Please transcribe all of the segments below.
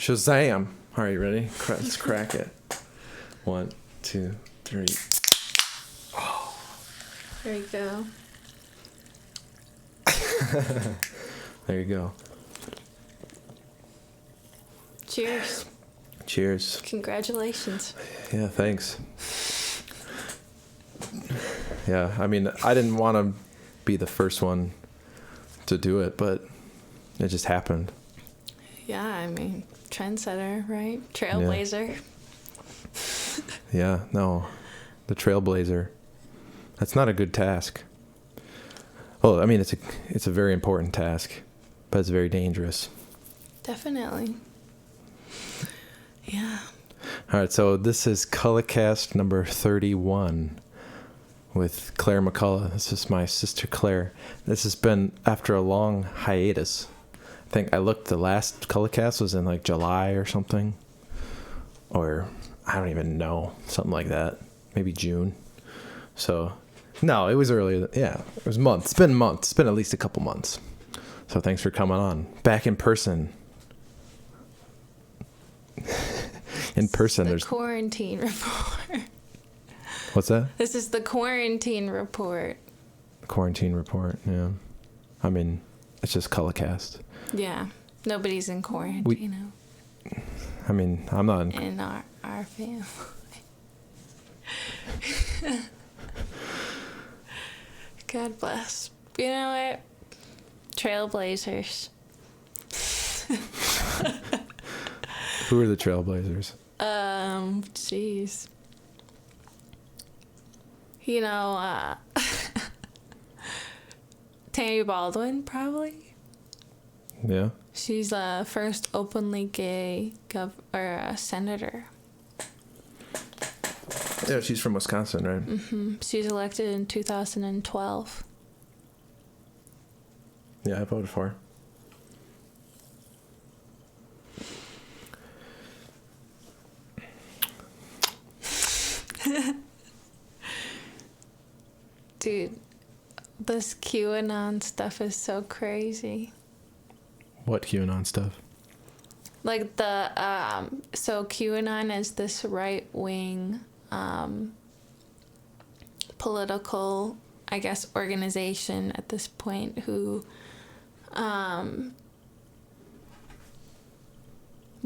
Shazam! All right, you ready? Let's crack it. 1, 2, 3. Oh. There you go. There you go. Cheers. Cheers. Congratulations. Yeah, thanks. Yeah, I mean, I didn't want to be the first one to do it, but it just happened. Yeah, I mean, trendsetter, right? Trailblazer. Yeah, no. The trailblazer. That's not a good task. Well, I mean, it's a very important task, but it's very dangerous. Definitely. Yeah. All right, so this is Cullahcast number 31 with Clare McCullough. This is my sister Clare. This has been after a long hiatus. I think I looked, the last Cullahcast was in like July or something. Or I don't even know, something like that. Maybe June. So, no, it was earlier. Yeah, it was months. It's been months. It's been at least a couple months. So thanks for coming on. Back in person. In person, there's quarantine report. What's that? This is the quarantine report. Quarantine report, yeah. I mean, it's just Cullahcast. Yeah, nobody's in quarantine. I mean, I'm not in our family. God bless. You know what? Trailblazers. Who are the Trailblazers? Jeez. You know, Tammy Baldwin, probably. Yeah. She's the first openly gay senator. Yeah, she's from Wisconsin, right? Mm-hmm. She's elected in 2012. Yeah, I voted for her. Dude, this QAnon stuff is so crazy. What QAnon stuff? Like so QAnon is this right-wing political, I guess, organization at this point who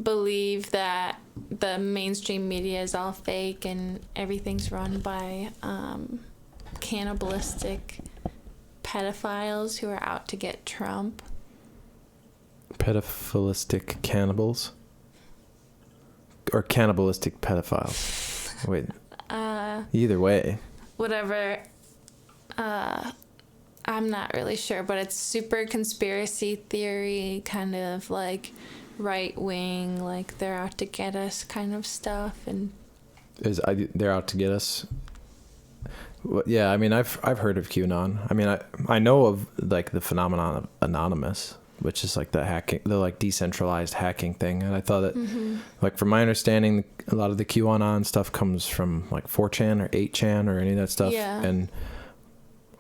believe that the mainstream media is all fake and everything's run by cannibalistic pedophiles who are out to get Trump. Pedophilistic cannibals? Or cannibalistic pedophiles? Wait. Either way. Whatever. I'm not really sure, but it's super conspiracy theory, kind of like right wing, like they're out to get us kind of stuff. And they're out to get us? Well, yeah, I mean, I've heard of QAnon. I mean, I know of like the phenomenon of Anonymous, which is like the like decentralized hacking thing. And I thought that, like, from my understanding, a lot of the QAnon stuff comes from like 4chan or 8chan or any of that stuff. Yeah. And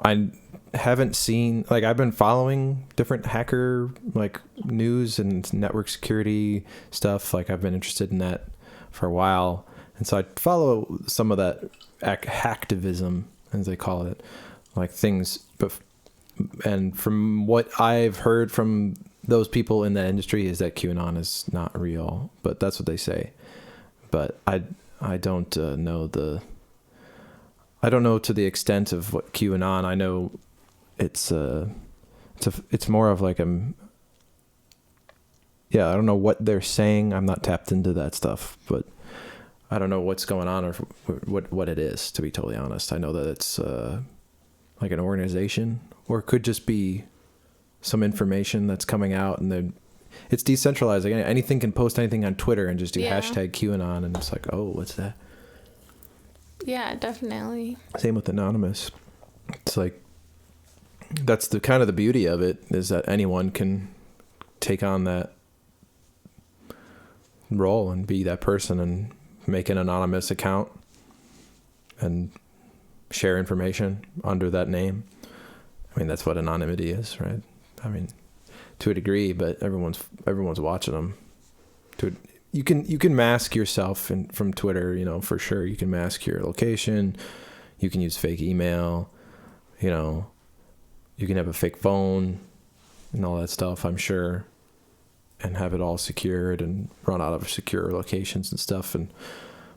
I haven't seen, like, I've been following different hacker like news and network security stuff. Like, I've been interested in that for a while. And so I follow some of that hacktivism, as they call it, like things. And from what I've heard from those people in that industry is that QAnon is not real, but that's what they say. But I don't know I don't know to the extent of what QAnon. I know it's more of like I don't know what they're saying. I'm not tapped into that stuff, but I don't know what's going on or what it is, to be totally honest. I know that it's like an organization, or it could just be some information that's coming out, and then it's decentralized. Like anything can post anything on Twitter and just do hashtag QAnon, and it's like, oh, what's that? Yeah, definitely. Same with Anonymous. It's like, that's the kind of the beauty of it, is that anyone can take on that role and be that person and make an anonymous account and share information under that name. I mean, that's what anonymity is, right? I mean, to a degree, but everyone's watching them. You can mask yourself from Twitter, you know, for sure. You can mask your location. You can use fake email, you know, you can have a fake phone and all that stuff, I'm sure, and have it all secured and run out of secure locations and stuff.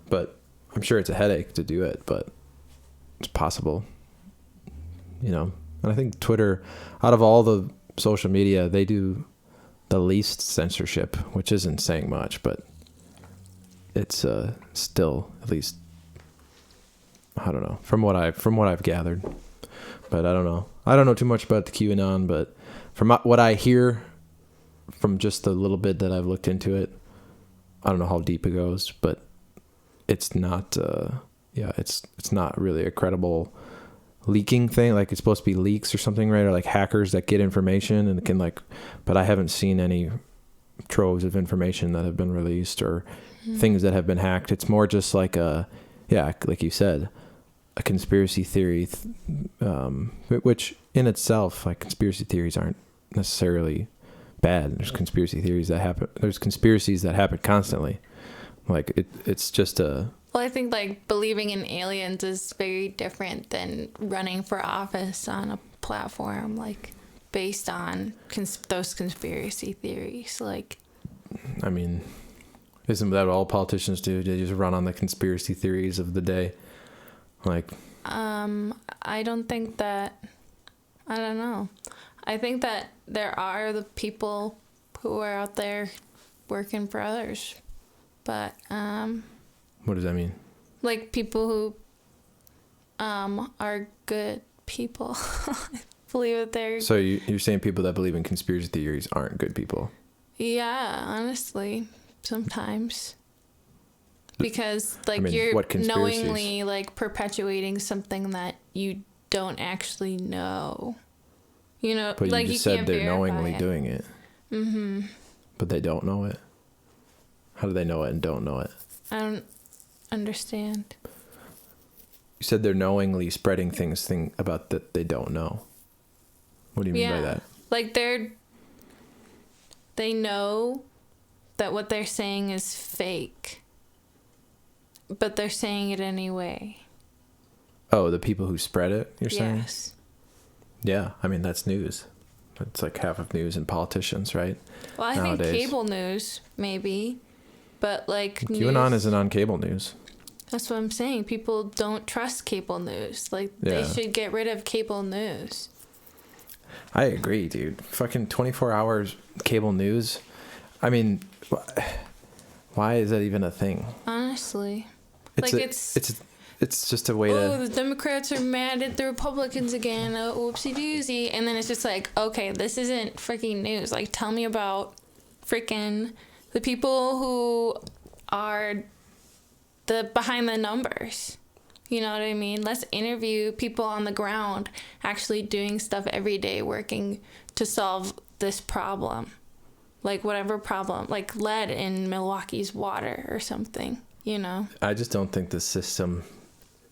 But I'm sure it's a headache to do it, but it's possible, you know. And I think Twitter, out of all the social media, they do the least censorship, which isn't saying much, but it's still, at least, I don't know, from what I've gathered. But I don't know too much about the QAnon, but from what I hear from just the little bit that I've looked into it, I don't know how deep it goes, but it's not it's not really a credible leaking thing. Like, it's supposed to be leaks or something, right? Or like hackers that get information and can but I haven't seen any troves of information that have been released or things that have been hacked. It's more just like like you said, a conspiracy theory, which in itself, like, conspiracy theories aren't necessarily bad. There's conspiracy theories that happen. There's conspiracies that happen constantly. Like, it's just a... Well, I think, like, believing in aliens is very different than running for office on a platform, like, based on those conspiracy theories. Like, I mean, isn't that what all politicians do? They just run on the conspiracy theories of the day? Like, I don't think that... I don't know. I think that there are the people who are out there working for others. But, what does that mean? Like, people who are good people. I believe that they're... So you're saying people that believe in conspiracy theories aren't good people? Yeah, honestly, sometimes. Because, like, I mean, you're knowingly, like, perpetuating something that you don't actually know. You know, but like, you just said they're knowingly doing it. Mm-hmm. But they don't know it. How do they know it and don't know it? I don't understand. You said they're knowingly spreading things about that they don't know. What do you mean by that? Like, they know that what they're saying is fake, but they're saying it anyway. Oh, the people who spread it, you're saying? Yes. Yeah, I mean, that's news. It's like half of news and politicians, right? Well, I think cable news, maybe. But, like, QAnon isn't on cable news. That's what I'm saying. People don't trust cable news. Like, they should get rid of cable news. I agree, dude. Fucking 24 hours cable news. I mean, why is that even a thing? Honestly. It's just a way to... Oh, the Democrats are mad at the Republicans again. Whoopsie doozy. And then it's just like, okay, this isn't freaking news. Like, tell me about freaking the people who are the behind the numbers. You know what I mean? Let's interview people on the ground actually doing stuff every day, working to solve this problem. Like, whatever problem, like lead in Milwaukee's water or something, you know? I just don't think the system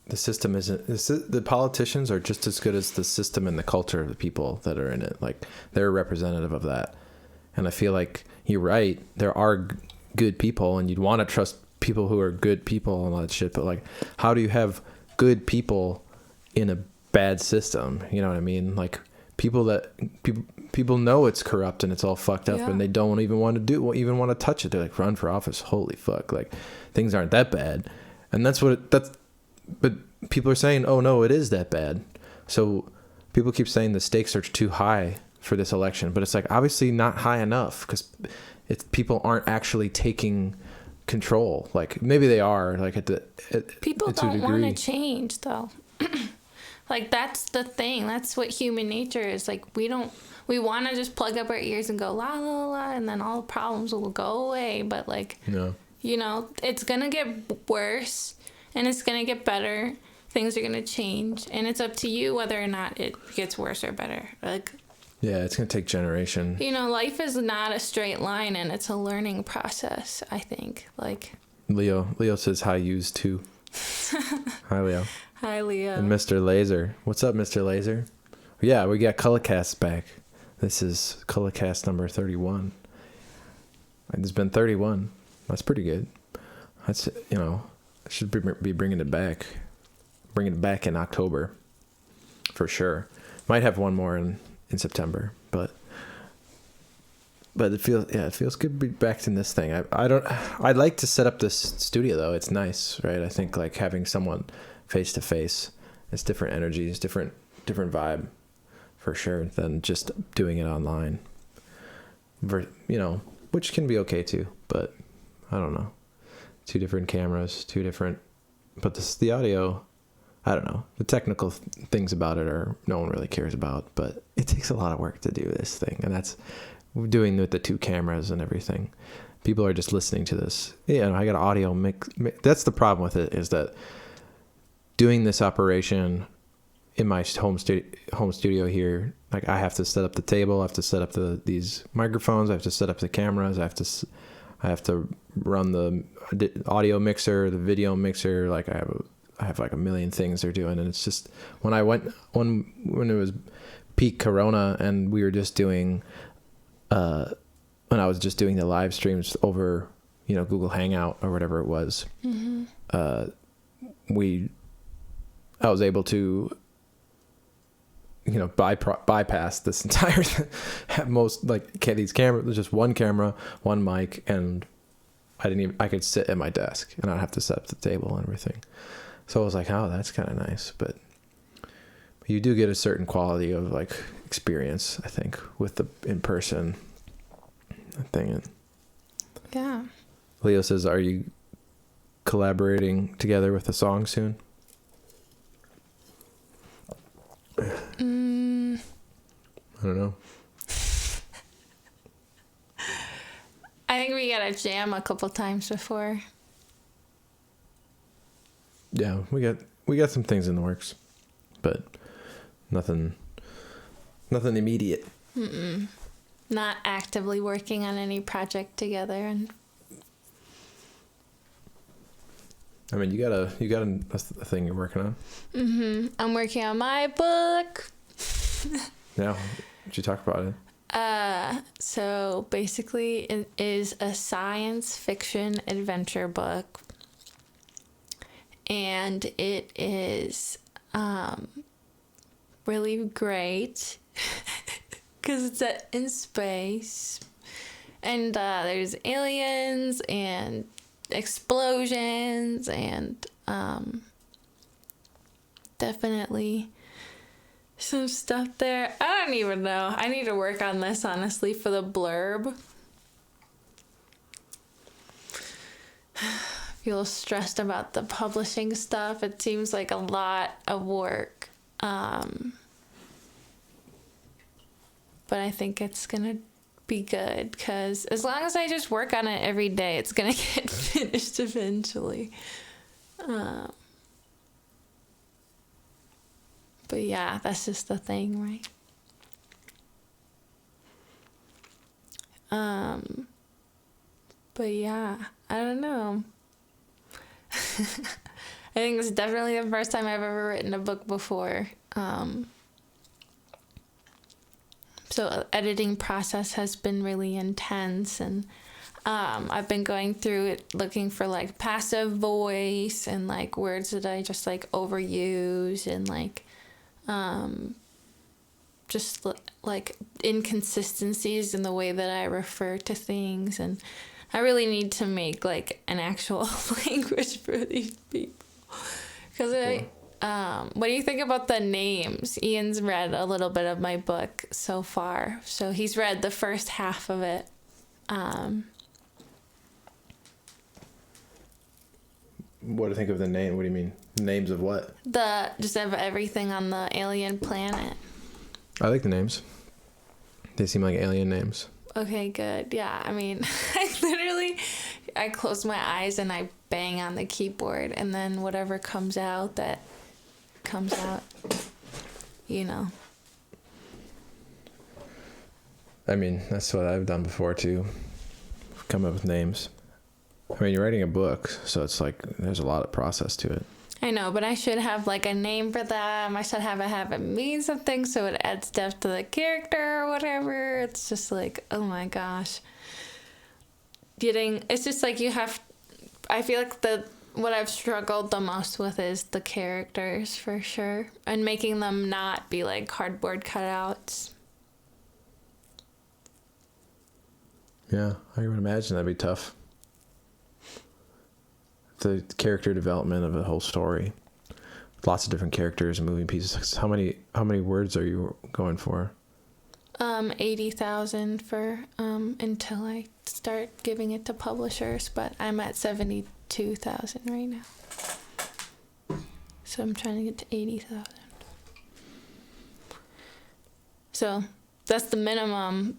isn't... The politicians are just as good as the system and the culture of the people that are in it. Like, they're representative of that. And I feel like you're right. There are good people, and you'd want to trust people who are good people and all that shit. But, like, how do you have good people in a bad system? You know what I mean? Like, people know it's corrupt and it's all fucked up, and they don't even want to touch it. They're like, run for office. Holy fuck! Like, things aren't that bad, and but people are saying, oh no, it is that bad. So people keep saying the stakes are too high for this election, but it's like, obviously not high enough, because people aren't actually taking control. Like, maybe they are, like, people don't want to change, though. Like, that's the thing. That's what human nature is. Like, we want to just plug up our ears and go la la la, and then all the problems will go away. But, like, you know, it's gonna get worse and it's gonna get better. Things are gonna change, and it's up to you whether or not it gets worse or better. Like, yeah, it's gonna take generation. You know, life is not a straight line, and it's a learning process, I think. Like, Leo says hi, yous too. Hi, Leo. Hi, Leo. And Mr. Laser. What's up, Mr. Laser? Yeah, we got Cullahcast back. This is Cullahcast number 31. There's been 31. That's pretty good. That's, I should be bringing it back. Bringing it back in October. For sure. Might have one more in September, but it feels good to be back in this thing. I'd like to set up this studio though. It's nice, right? I think like having someone face to face, it's different energies, different vibe for sure than just doing it online. Which can be okay too, but I don't know. 2 different cameras, but the audio, I don't know. The technical things about it no one really cares about, but it takes a lot of work to do this thing. And that's doing with the 2 cameras and everything. People are just listening to this. Yeah, I got an audio mix. That's the problem with it, is that doing this operation in my home studio here, like I have to set up the table, I have to set up these microphones, I have to set up the cameras, I have to run the audio mixer, the video mixer. Like I have like a million things they're doing, and it's just when it was peak Corona and we were just doing when I was just doing the live streams over Google Hangout or whatever it was. Mm-hmm. I was able to bypass this entire these cameras, just one camera, one mic, and I could sit at my desk and not have to set up the table and everything. So I was like, oh, that's kind of nice. But you do get a certain quality of like experience, I think, with the in-person thing. Yeah. Leo says, are you collaborating together with a song soon? I don't know. I think we got a jam a couple times before. Yeah, we got some things in the works, but nothing immediate. Not actively working on any project together. And I mean, you got a thing you're working on. I'm working on my book. Yeah, did you talk about it? So basically it is a science fiction adventure book, and it is really great because it's set in space, and there's aliens and explosions and definitely some stuff there. I don't even know. I need to work on this, honestly, for the blurb. I feel stressed about the publishing stuff. It seems like a lot of work. But I think it's going to be good, because as long as I just work on it every day, it's going to get finished eventually. But yeah, that's just the thing, right? But yeah, I don't know. I think it's definitely the first time I've ever written a book before. So editing process has been really intense, and I've been going through it looking for like passive voice and like words that I just like overuse, and like just like inconsistencies in the way that I refer to things. And I really need to make like an actual language for these people, because what do you think about the names? Ian's read a little bit of my book so far, so he's read the first half of it. What do you think of the name? What do you mean? Names of what? Just of everything on the alien planet. I like the names. They seem like alien names. Okay, good. Yeah, I mean, I close my eyes and I bang on the keyboard, and then whatever comes out, that comes out, I mean, that's what I've done before too. Come up with names. I mean, you're writing a book, so it's like there's a lot of process to it. I know, but I should have like a name for them. I should have it mean something, so it adds depth to the character or whatever. It's just like, oh my gosh. it's just like I feel like what I've struggled the most with is the characters, for sure, and making them not be like cardboard cutouts. Yeah, I would imagine that'd be tough. The character development of a whole story, lots of different characters and moving pieces. How many words are you going for? 80,000 for until I start giving it to publishers, but I'm at 72,000 right now. So I'm trying to get to 80,000. So that's the minimum.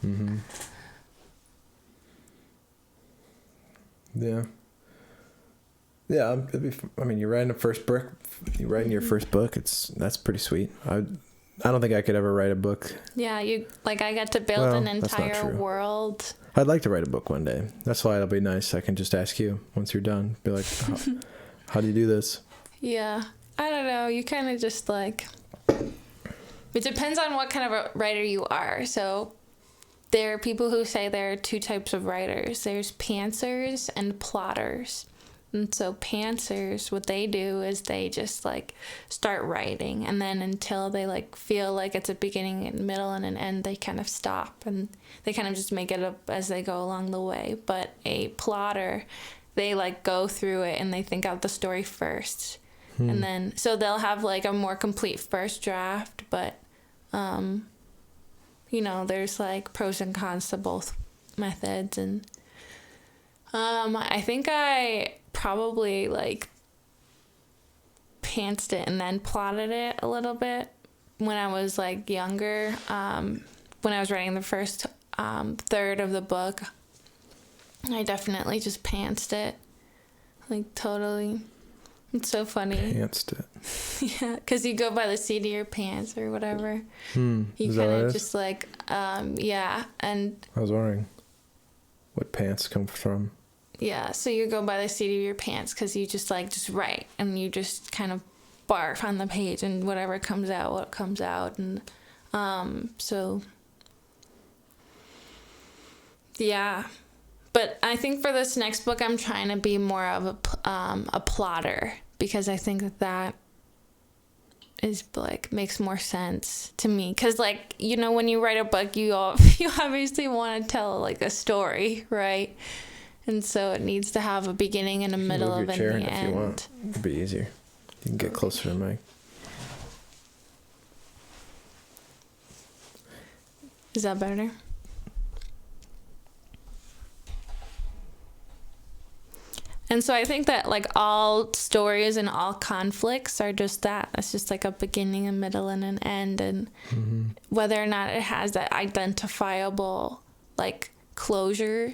Mm-hmm. Yeah. Yeah, I mean, you're writing your first book. That's pretty sweet. I don't think I could ever write a book. Yeah, I got to build an entire world. I'd like to write a book one day. That's why it'll be nice. I can just ask you once you're done. Be like, how do you do this? Yeah, I don't know. You kind of just like. It depends on what kind of a writer you are. So, there are people who say there are two types of writers. There's pantsers and plotters. And so pantsers, what they do is they just like start writing, and then until they like feel like it's a beginning and middle and an end, they kind of stop, and they kind of just make it up as they go along the way. But a plotter, they like go through it and they think out the story first. And then so they'll have like a more complete first draft, but there's like pros and cons to both methods. And I think I probably like pantsed it and then plotted it a little bit when I was like younger. When I was writing the first third of the book, I definitely just pantsed it, like totally. It's so funny. Pantsed it. Yeah, because you go by the seat of your pants or whatever. You Is kind that of just like yeah, and I was wondering what pants come from. yeah, so you go by the seat of your pants because you just write, and you just kind of barf on the page, and whatever comes out, what comes out. And so yeah, but I think for this next book I'm trying to be more of a plotter, because I think that is like makes more sense to me, because like when you write a book, you obviously want to tell like a story, right? And so it needs to have a beginning and a middle of an end. If you want, it'd be easier. You can get closer to the mic. Is that better? And so I think that like all stories and all conflicts are just that. It's just like a beginning, a middle, and an end. And whether or not it has that identifiable like closure,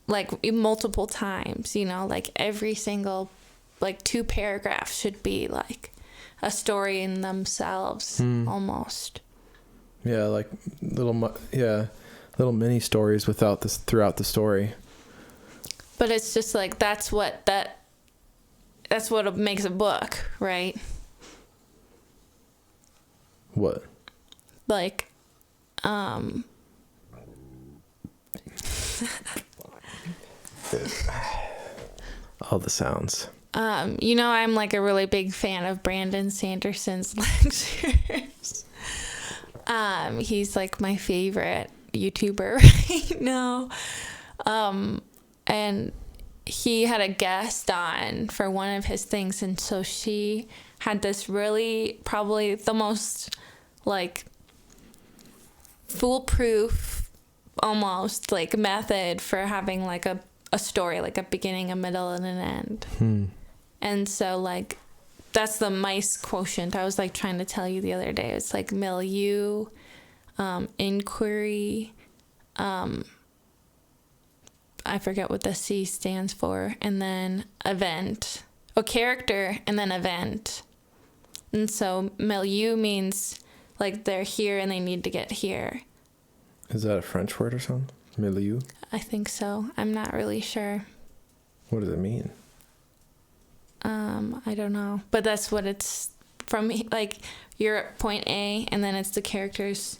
like multiple times, like every single like 2 paragraphs should be like a story in themselves, almost. Yeah, like little mini stories throughout the story. But it's just like that's what makes a book, right? What? Like all the sounds. I'm like a really big fan of Brandon Sanderson's lectures. He's like my favorite YouTuber right now. And he had a guest on for one of his things, and so she had this really probably the most like foolproof almost like method for having like a story, like a beginning, a middle, and an end. And so like that's the mice quotient I was like trying to tell you the other day. It's like milieu, inquiry, I forget what the C stands for, and then event. Character, and then event. And so milieu means like they're here and they need to get here. Is that a French word or something? Milieu? I think so. I'm not really sure. What does it mean? I don't know. But that's what it's from, like you're at point A and then it's the characters.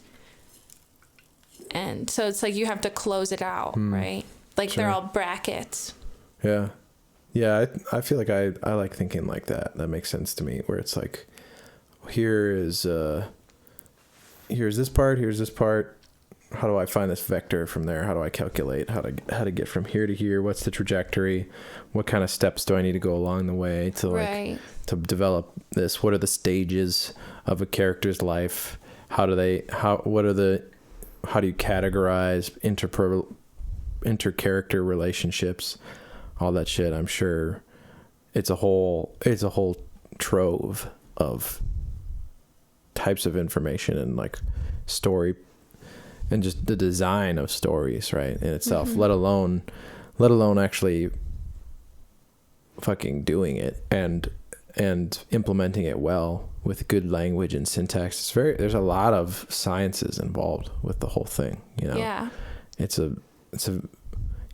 And so it's like you have to close it out, right? Like Sure. they're all brackets. Yeah. Yeah, I feel like I like thinking like that. That makes sense to me, where it's like, here's this part, here's this part. How do I find this vector from there? How do I calculate how to get from here to here? What's the trajectory? What kind of steps do I need to go along the way to Right. to develop this? What are the stages of a character's life? How do you categorize inter-character relationships? All that shit. I'm sure it's a whole trove of types of information and like story and just the design of stories, right, in itself, let alone actually fucking doing it and implementing it well with good language and syntax. There's a lot of sciences involved with the whole thing, you know. Yeah. It's a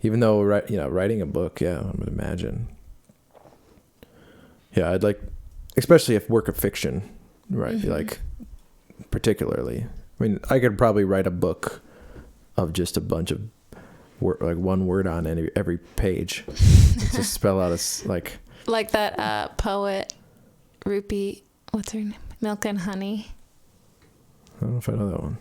even though writing a book, yeah, I would imagine. Yeah, I'd like, especially if work of fiction, right? Like particularly. I mean, I could probably write a book of just a bunch of like one word on every page to spell out like that poet Rupi, what's her name? Milk and Honey. I don't know if I know that one.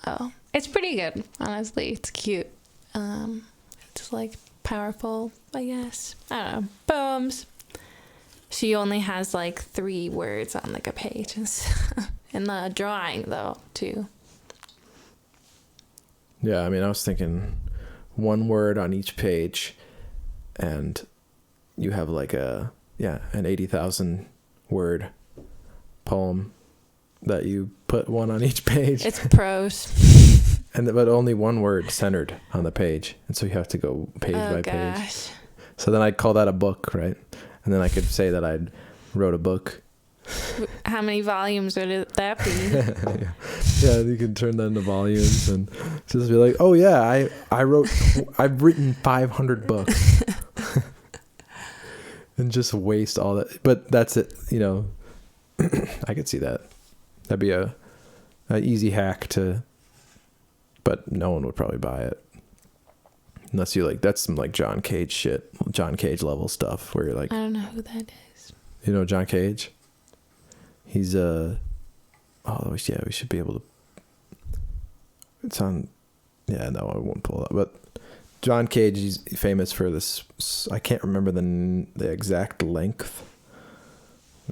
Oh, it's pretty good, honestly. It's cute. It's like powerful, I guess. I don't know. Poems. She only has like 3 words on like a page. In the drawing though, too. Yeah, I mean, I was thinking 1 word on each page, and you have like an 80,000 word poem that you put 1 on each page. It's prose. But only 1 word centered on the page, and so you have to go page by page. So then I'd call that a book, right? And then I could say that I'd wrote a book. How many volumes would that be? Yeah, you can turn that into volumes and just be like, oh yeah, I've written 500 books. And just waste all that. But that's it, you know. I could see that. That'd be a easy hack but no one would probably buy it. Unless you like, that's some like John Cage shit, John Cage level stuff where you're like, I don't know who that is. You know John Cage? He's we should be able to. It's on. Yeah, no, I won't pull it up. But John Cage, he's famous for this. I can't remember the exact length.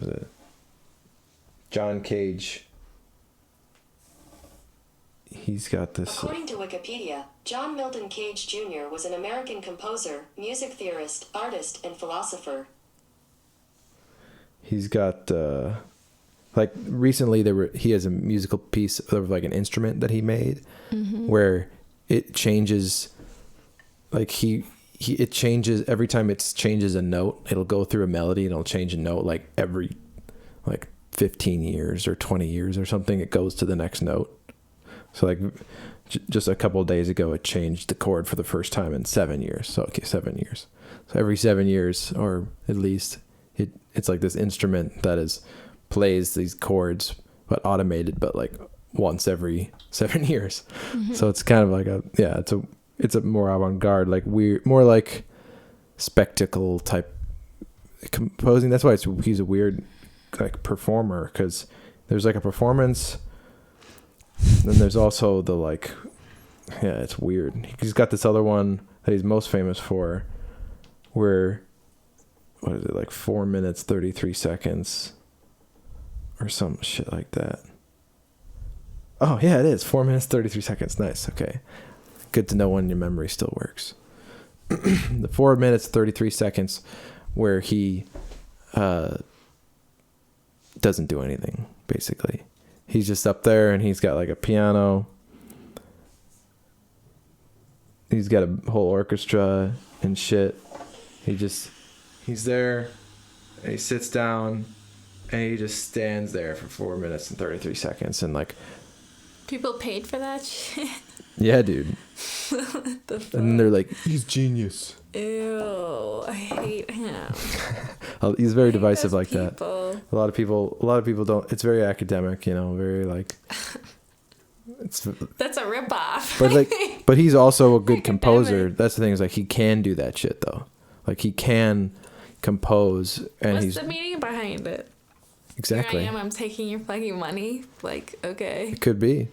Was it John Cage? He's got this. According to Wikipedia, John Milton Cage Jr. was an American composer, music theorist, artist, and philosopher. He's got like recently he has a musical piece of like an instrument that he made where it changes, like it changes every time it changes a note. It'll go through a melody and it'll change a note like every like 15 years or 20 years or something. It goes to the next note. So like just a couple of days ago, it changed the chord for the first time in 7 years. So 7 years. So every 7 years, or at least, it's like this instrument that plays these chords, but automated, but like once every 7 years. So it's kind of like it's a more avant-garde, like weird, more like spectacle type composing. That's why he's a weird like performer, because there's like a performance. Then there's also the like, yeah, it's weird. He's got this other one that he's most famous for, where, what is it, like 4 minutes 33 seconds, or some shit like that. Oh yeah, it is 4 minutes 33 seconds. Nice. Okay, good to know when your memory still works. The 4 minutes 33 seconds, where he doesn't do anything basically. He's just up there and he's got like a piano. He's got a whole orchestra and shit. He's there and he sits down and he just stands there for 4 minutes and 33 seconds and like. People paid for that shit? Yeah, dude. What the fuck? And they're like, he's genius. Ew, I hate him. He's very divisive like that. People. A lot of people don't. It's very academic, you know, very like. That's a ripoff. But like, But he's also a good composer. Academic. That's the thing, is like he can do that shit though. Like he can compose, and What's he's the meaning behind it? exactly. Here I am, I'm taking your fucking money. Like, okay. It could be.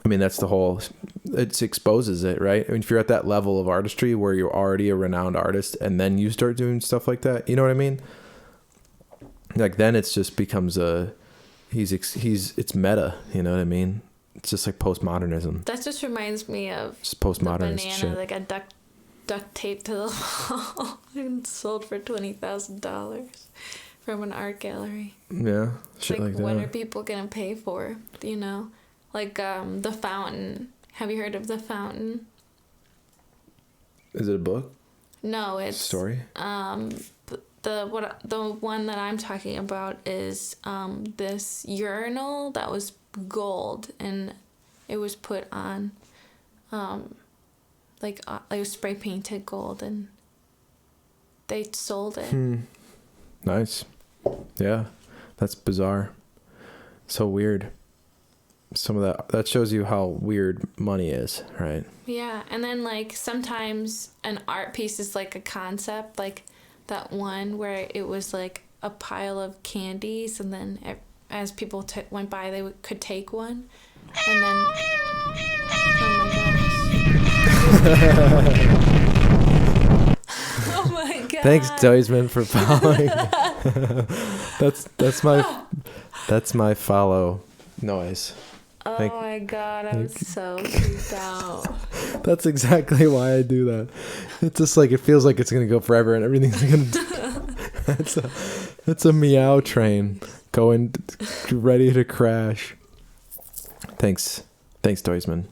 I mean, that's the whole. It exposes it, right? I mean, if you're at that level of artistry where you're already a renowned artist, and then you start doing stuff like that, you know what I mean? Like then it's just becomes a. It's meta. You know what I mean? It's just like postmodernism. That just reminds me of It's the postmodernist banana shit. that got duct taped to the wall and sold for $20,000 from an art gallery. Yeah, shit like that. What are people gonna pay for? You know, like the fountain. Have you heard of the fountain? Is it a book? No, it's Story? the one that I'm talking about is this urinal that was gold, and it was put on it was spray painted gold, and they sold it. Nice. Yeah, that's bizarre. So weird. Some of that shows you how weird money is, right? Yeah, and then like sometimes an art piece is like a concept, like that one where it was like a pile of candies, and then as people went by, they could take one, and then oh my god! Thanks, Doisman, for following. that's my follow noise. Oh my god, I'm so creeped out. That's exactly why I do that. It's just like it feels like it's gonna go forever and everything's gonna. It's a meow train going ready to crash. Thanks, Doisman.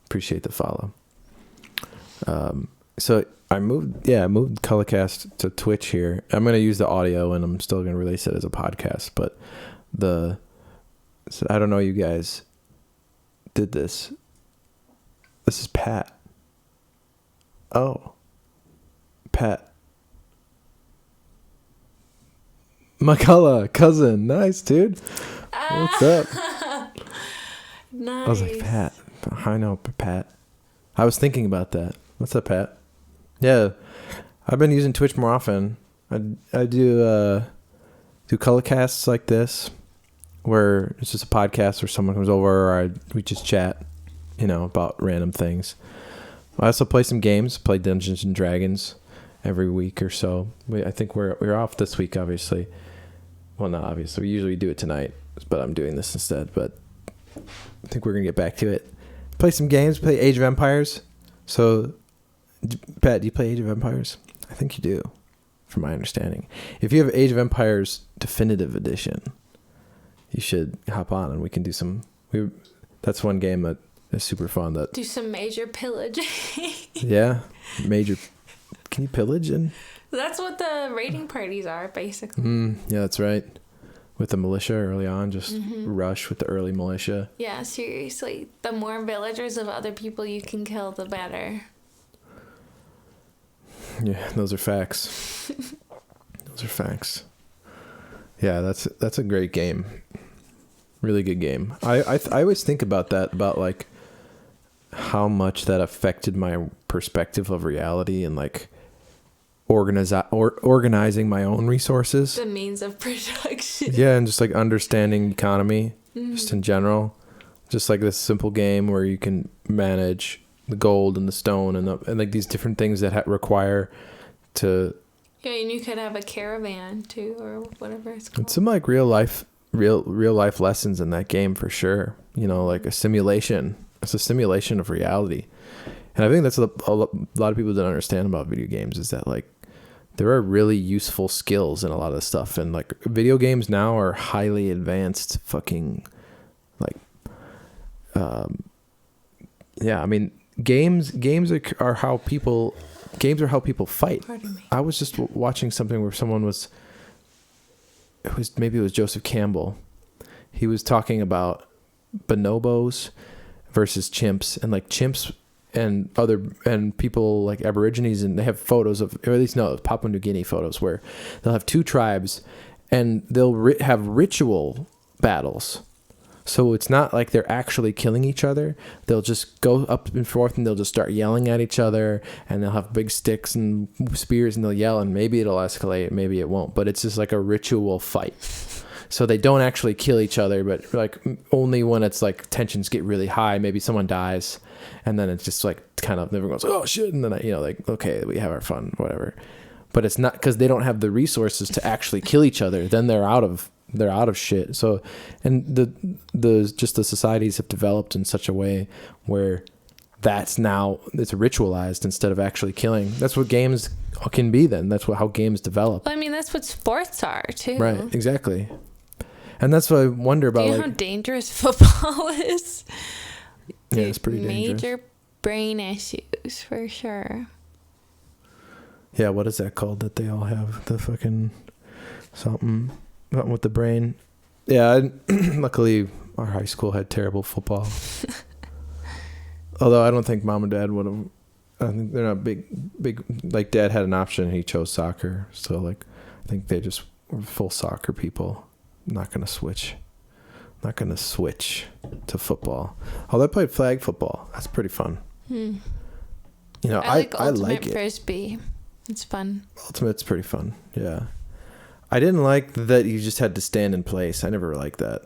Appreciate the follow. So I moved Cullahcast to Twitch here. I'm gonna use the audio and I'm still gonna release it as a podcast, but so I don't know, you guys did this. This is Pat. Oh. Pat. McCullough, cousin. Nice, dude. What's up? Nice. I was like, Pat. I know, Pat. I was thinking about that. What's up, Pat? Yeah. I've been using Twitch more often. I do Cullahcasts like this, where it's just a podcast where someone comes over, or we just chat, about random things. I also play some games, play Dungeons and Dragons every week or so. I think we're off this week, obviously. Well, not obviously. We usually do it tonight, but I'm doing this instead. But I think we're going to get back to it. Play some games, play Age of Empires. So, Pat, do you play Age of Empires? I think you do, from my understanding. If you have Age of Empires Definitive Edition, you should hop on and we can do some. That's one game that is super fun. Do some major pillaging. Yeah, major. Can you pillage in? That's what the raiding parties are, basically. Yeah, that's right. With the militia early on, just rush with the early militia. Yeah, seriously. The more villagers of other people you can kill, the better. Yeah, those are facts. Those are facts. Yeah, that's a great game. Really good game. I always think about that, about like how much that affected my perspective of reality and like organizing my own resources. The means of production. Yeah, and just like understanding economy, just in general. Just like this simple game where you can manage the gold and the stone and like these different things that require to. Yeah, and you could have a caravan too, or whatever it's called. It's some like real life lessons in that game for sure. Like a simulation. It's a simulation of reality. And I think that's a lot of people don't understand about video games, is that like there are really useful skills in a lot of stuff, and like video games now are highly advanced fucking like I mean games are how people fight. Pardon me. I was just watching something where someone was maybe it was Joseph Campbell. He was talking about bonobos versus chimps, and like chimps and people like Aborigines, and they have photos of, or at least no, Papua New Guinea photos, where they'll have two tribes and they'll have ritual battles. So it's not like they're actually killing each other. They'll just go up and forth and they'll just start yelling at each other, and they'll have big sticks and spears and they'll yell, and maybe it'll escalate, maybe it won't, but it's just like a ritual fight. So they don't actually kill each other, but like only when it's like tensions get really high, maybe someone dies, and then it's just like kind of everyone goes, oh shit, and then like, okay, we have our fun, whatever. But it's not because they don't have the resources to actually kill each other. Then they're out of shit. So, and the societies have developed in such a way where it's ritualized instead of actually killing. That's what games can be. Then that's how games develop. Well, I mean, that's what sports are too. Right. Exactly. And that's what I wonder about. Do you know how dangerous football is? Yeah, it's pretty dangerous. Major brain issues for sure. Yeah, what is that called that they all have? The fucking something with the brain. Yeah, luckily our high school had terrible football. Although I don't think mom and dad would have. I think they're not big. Like dad had an option and he chose soccer. So like, I think they just were full soccer people. Not gonna switch to football. Although I played flag football. That's pretty fun. You know, I like it. Frisbee. It's fun. Ultimate's pretty fun. Yeah. I didn't like that you just had to stand in place. I never liked that.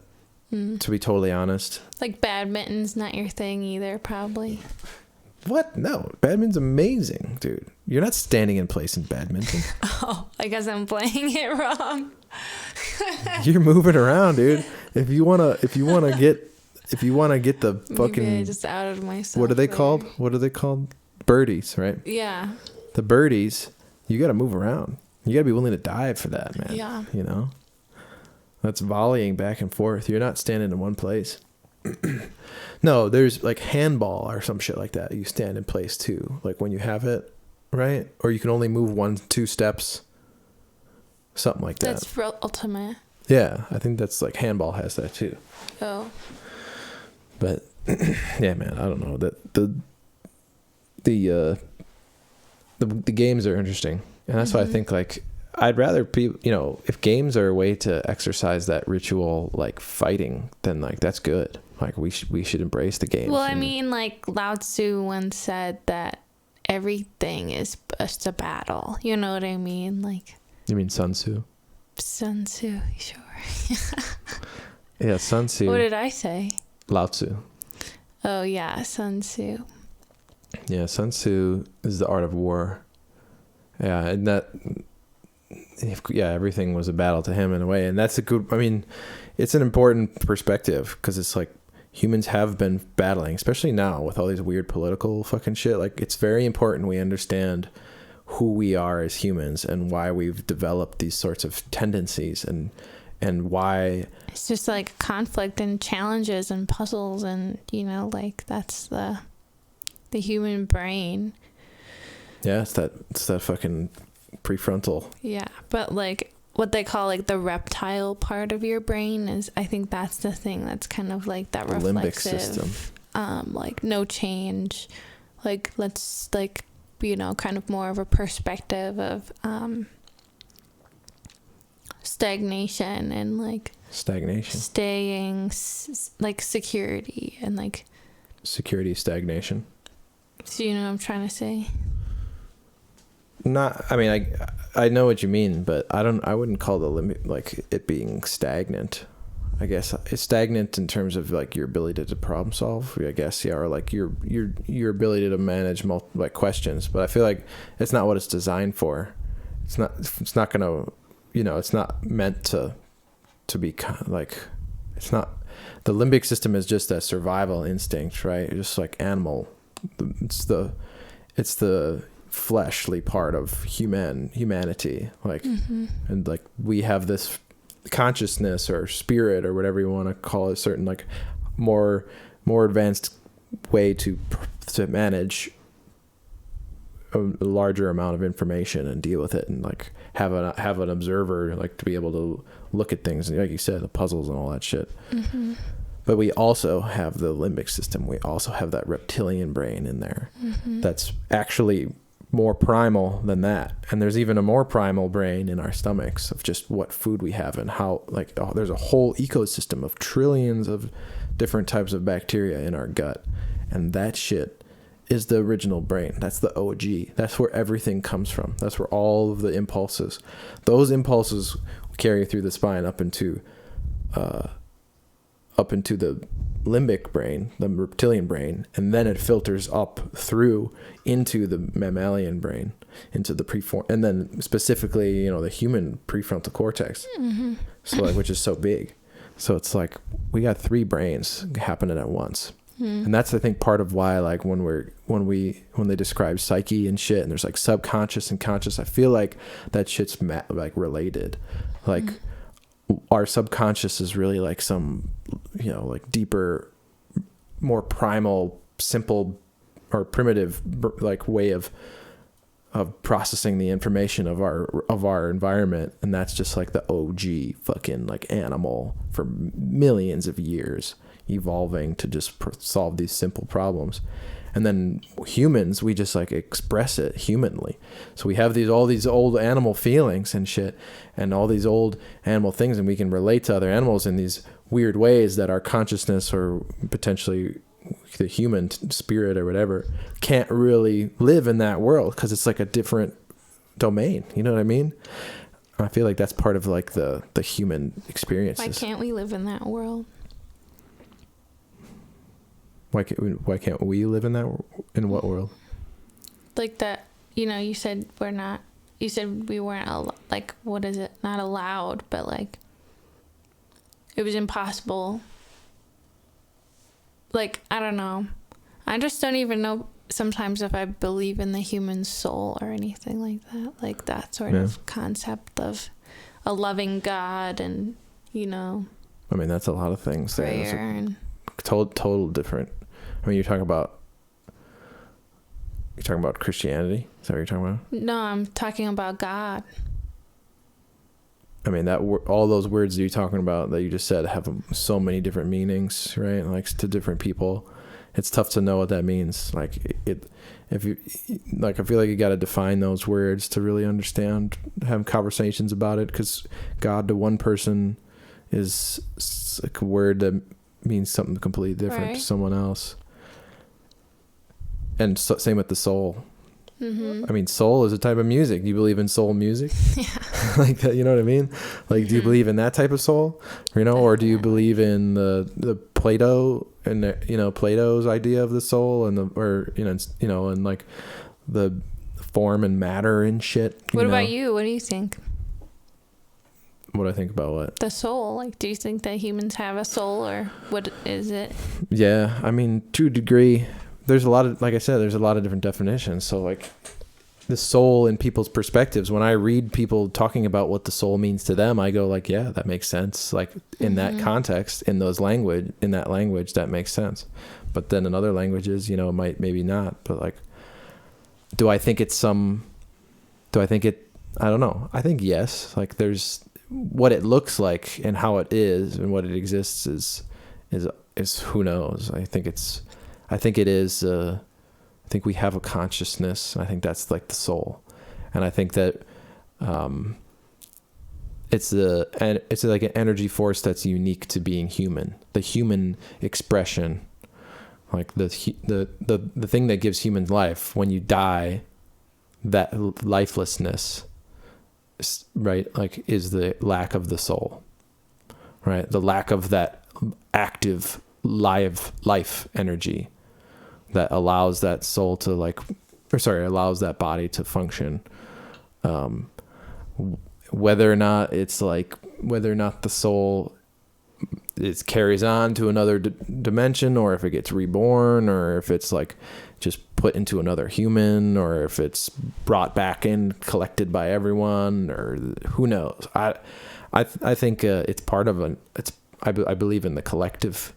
To be totally honest. Like badminton's not your thing either, probably. What? No. Badminton's amazing, dude. You're not standing in place in badminton. Oh, I guess I'm playing it wrong. You're moving around, dude. If you wanna get the fucking. Maybe I just outed myself. What are they called? Birdies, right? Yeah. The birdies, you got to move around. You got to be willing to dive for that, man. Yeah. You know? That's volleying back and forth. You're not standing in one place. No, there's like handball or some shit like that. You stand in place too. Like when you have it, right? Or you can only move 1-2 steps. Something like that. That's real ultimate. Yeah, I think that's like handball has that too. Oh. But yeah, man, I don't know. The games are interesting, and that's why I think like I'd rather people, you know, if games are a way to exercise that ritual like fighting, then like that's good. Like we should embrace the games. Well, I mean, like Lao Tzu once said that everything is just a battle. You know what I mean? Like. You mean Sun Tzu? Sun Tzu, sure. Yeah, Sun Tzu. What did I say? Lao Tzu. Oh yeah, Sun Tzu. Yeah, Sun Tzu is the art of war. Yeah, and everything was a battle to him in a way. And that's it's an important perspective because it's like humans have been battling, especially now with all these weird political fucking shit. Like, it's very important we understand who we are as humans and why we've developed these sorts of tendencies and why. It's just like conflict and challenges and puzzles and, you know, like that's the human brain. Yeah, it's that fucking prefrontal. Yeah, but like what they call like the reptile part of your brain is, I think that's the thing that's kind of like that the reflexive limbic system. Like no change, like let's like, you know, kind of more of a perspective of stagnation and like staying like security and like security stagnation. So you know what I'm trying to say? I know what you mean, but I wouldn't call the limit like it being stagnant. I guess it's stagnant in terms of like your ability to problem solve, I guess, yeah, or like your ability to manage multiple questions. But I feel like it's not what it's designed for. It's not gonna, you know, it's not meant to be like, it's not. The limbic system is just a survival instinct, right? It's just like animal. It's the fleshly part of humanity, like, and like we have this consciousness or spirit or whatever you want to call it, certain like more advanced way to manage a larger amount of information and deal with it, and like have an observer, like to be able to look at things, like you said, the puzzles and all that shit. But we also have the limbic system. We also have that reptilian brain in there that's actually more primal than that, and there's even a more primal brain in our stomachs of just what food we have and how, like, there's a whole ecosystem of trillions of different types of bacteria in our gut, and that shit is the original brain. That's the OG. That's where everything comes from. That's where all of the impulses, those impulses carry through the spine up into the limbic brain, the reptilian brain, and then it filters up through into the mammalian brain, into the and then specifically, the human prefrontal cortex. Mm-hmm. So like, which is so big. So it's like we got 3 brains happening at once. Mm. And that's, I think, part of why, like, when they describe psyche and shit, and there's like subconscious and conscious, I feel like that shit's like related. Like, our subconscious is really like some, like deeper, more primal, simple or primitive, like, way of processing the information of our environment, and that's just like the OG fucking like animal for millions of years, evolving to just solve these simple problems. And then humans, we just like express it humanly. So we have all these old animal feelings and shit, and all these old animal things, and we can relate to other animals in these weird ways that our consciousness, or potentially the human spirit or whatever, can't really live in that world because it's like a different domain. You know what I mean? I feel like that's part of like the human experiences. Why can't we live in that world? Why can't we live in that? In what world? Like that, you said we're not. You said we weren't like, what is it? Not allowed, but like it was impossible. Like, I don't know. I just don't even know sometimes if I believe in the human soul or anything like that. Like that sort of concept of a loving God and, I mean, that's a lot of things. Prayer and total different. I mean, you're talking about Christianity? Is that what you're talking about? No, I'm talking about God. I mean, all those words that you're talking about that you just said have so many different meanings, right? Like, to different people, it's tough to know what that means. Like, I feel like you got to define those words to really understand, have conversations about it, because God to one person is like a word that means something completely different to someone else. And same with the soul. Mm-hmm. I mean, soul is a type of music. Do you believe in soul music? Yeah. Like that, you know what I mean? Like, do you believe in that type of soul? Or do you believe in the Plato and Plato's idea of the soul and and like the form and matter and shit? What about you? What do you think? What do I think about what? The soul. Like, do you think that humans have a soul, or what is it? Yeah, I mean, to a degree. There's a lot of, like I said, there's a lot of different definitions. So like the soul in people's perspectives, when I read people talking about what the soul means to them, I go like, yeah, that makes sense. Like in that context, in that language, that makes sense. But then in other languages, it might, maybe not. But like, I don't know. I think yes. Like there's what it looks like and how it is and what it exists is who knows. I think it is. I think we have a consciousness. I think that's like the soul, and I think that it's like an energy force that's unique to being human. The human expression, like the thing that gives humans life. When you die, that lifelessness, right? Like is the lack of the soul, right? The lack of that active life energy that allows that soul to allows that body to function. Whether or not the soul carries on to another dimension, or if it gets reborn, or if it's like just put into another human, or if it's brought back in, collected by everyone, or who knows. I think it's part of I believe in the collective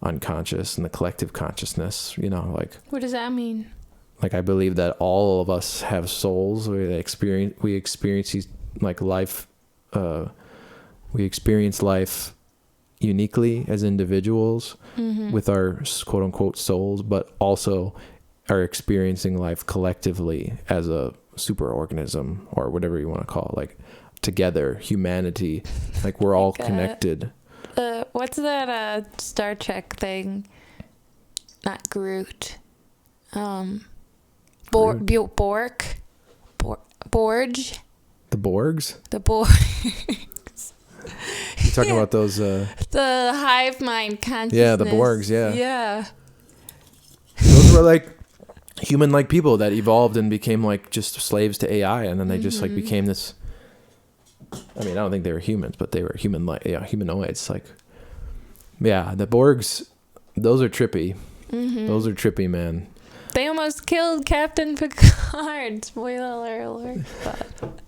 unconscious and the collective consciousness, like what does that mean? Like I believe that all of us have souls. We experience these like life we experience life uniquely as individuals with our quote unquote souls, but also are experiencing life collectively as a superorganism, or whatever you want to call it, like together, humanity, like we're all connected. What's that Star Trek thing? Not Groot. Borg. Borg. The Borgs? The Borgs. You're talking about those the hive mind consciousness. yeah, the Borgs, yeah. Yeah. Those were like human-like people that evolved and became like just slaves to AI, and then they just like became this. I mean, I don't think they were humans, but they were human-like, yeah, humanoids. Like, yeah, the Borgs, those are trippy. Those are trippy, man. They almost killed Captain Picard. Spoiler alert. But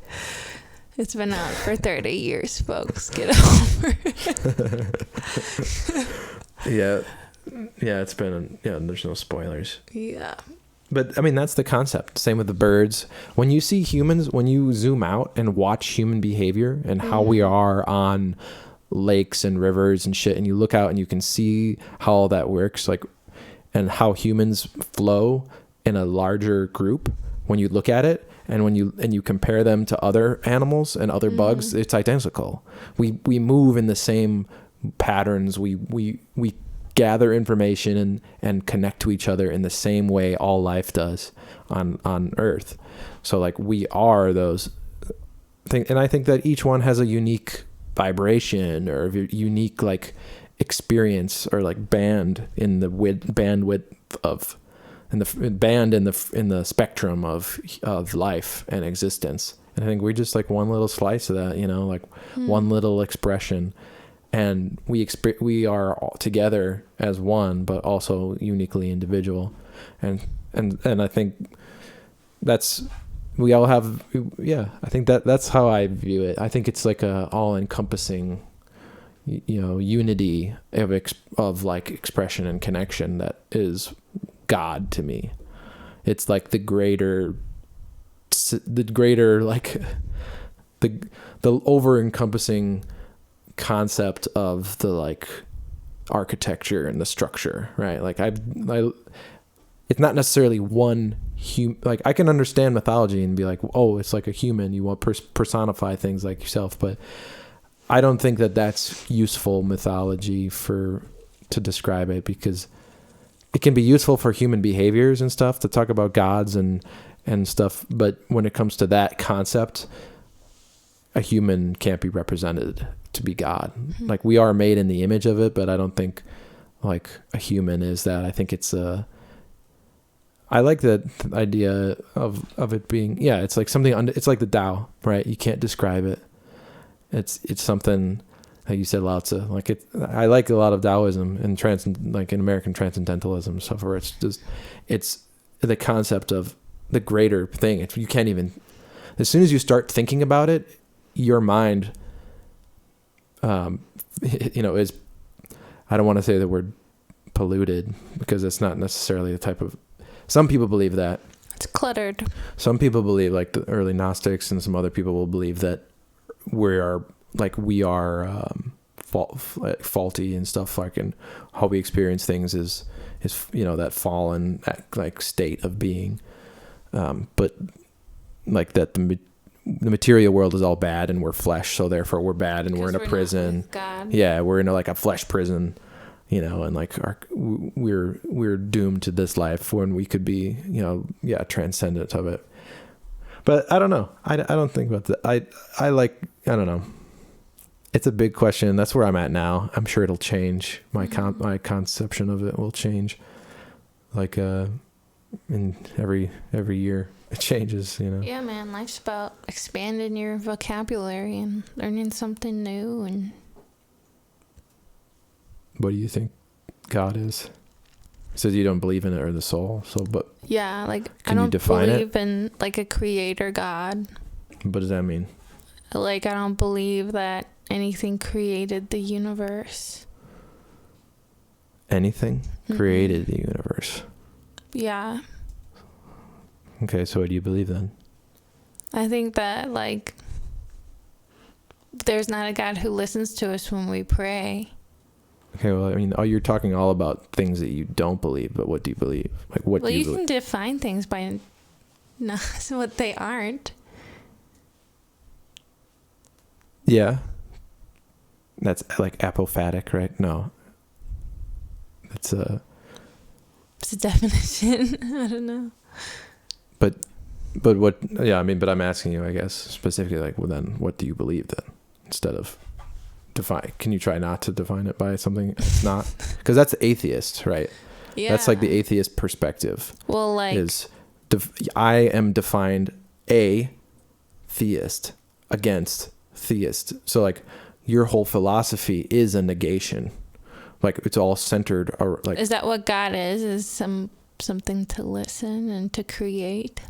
it's been out for 30 years, folks. Get over it. Yeah, it's been, there's no spoilers. Yeah. But I mean, that's the concept. Same with the birds. When you see humans, when you zoom out and watch human behavior and how we are on lakes and rivers and shit, and you look out and you can see how all that works, like, and how humans flow in a larger group when you look at it, and when you compare them to other animals and other bugs, it's identical. We move in the same patterns. We gather information and connect to each other in the same way all life does on Earth. So like we are those things, and I think that each one has a unique vibration or unique like experience or like band in the bandwidth of, in the band in the spectrum of life and existence. And I think we're just like one little slice of that, like one little expression. And we are all together as one, but also uniquely individual, and I think that's, we all have, I think that's how I view it. I think it's like a all-encompassing, unity of like expression and connection that is God to me. It's like the greater like the over-encompassing concept of the like architecture and the structure, right? Like I it's not necessarily one like I can understand mythology and be like, oh, it's like a human, you want personify things like yourself, but I don't think that that's useful mythology to describe it, because it can be useful for human behaviors and stuff to talk about gods and stuff, but when it comes to that concept, a human can't be represented to be God. Like we are made in the image of it, but I don't think like a human is that. I think it's I like that idea of it being, it's like something it's like the Tao, right? You can't describe it. It's something, like you said, Lao Tzu. Like I like a lot of Taoism and like in American transcendentalism and stuff, where it's just, it's the concept of the greater thing. You can't even, as soon as you start thinking about it, your mind, is, I don't want to say the word polluted, because it's not necessarily the type of, some people believe that. It's cluttered. Some people believe, like the early Gnostics, and some other people will believe that we are faulty and stuff, like, and how we experience things is that fallen like state of being, but like that the material world is all bad and we're flesh, so therefore we're bad and we're in a prison. Yeah, we're in like a flesh prison, and like we're doomed to this life when we could be, transcendent of it. But I don't know. I don't think about that. I don't know. It's a big question. That's where I'm at now. I'm sure it'll change. My conception of it will change. Like in every year it changes, Yeah, man. Life's about expanding your vocabulary and learning something new. And what do you think God is? Says you don't believe in it or the soul. So, but yeah, like I don't believe in like a creator God. What does that mean? Like I don't believe that anything created the universe. Anything created the universe. Yeah. Okay, so what do you believe then? I think that like there's not a God who listens to us when we pray. Okay, well, I mean, you're talking all about things that you don't believe, but what do you believe? Like, what Well, do you you believe? can define things by not what they aren't. Yeah. That's like apophatic, right? No. It's It's a definition. I don't know. But what? Yeah, I mean, but I'm asking you, I guess, specifically, like, well, then, what do you believe then? Instead of define, can you try not to define it by something it's not? Because that's atheist, right? Yeah. That's like the atheist perspective. Well, like, Is I am defined a theist against theist. So like your whole philosophy is a negation. Like it's all centered or like. is that what God is? Is something to listen and to create?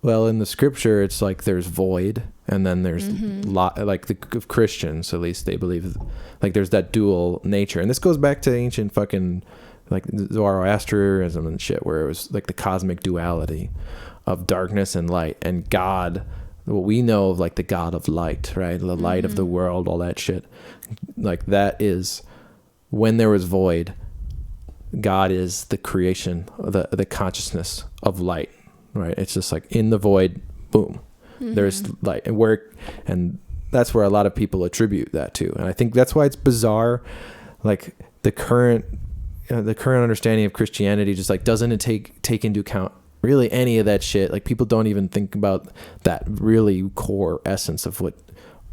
Well, in the scripture, it's like there's void, and then there's like the Christians, at least they believe, like there's that dual nature, and this goes back to ancient fucking like Zoroastrianism and shit, where it was like the cosmic duality of darkness and light, and God, what we know of like the God of light, right? The light of the world, all that shit, like that is when there was void. God is the creation, the consciousness of light. Right, it's just like in the void, boom, there's light, and that's where a lot of people attribute that to, and I think that's why it's bizarre, like the current understanding of Christianity just like doesn't take into account really any of that shit. Like people don't even think about that really core essence of what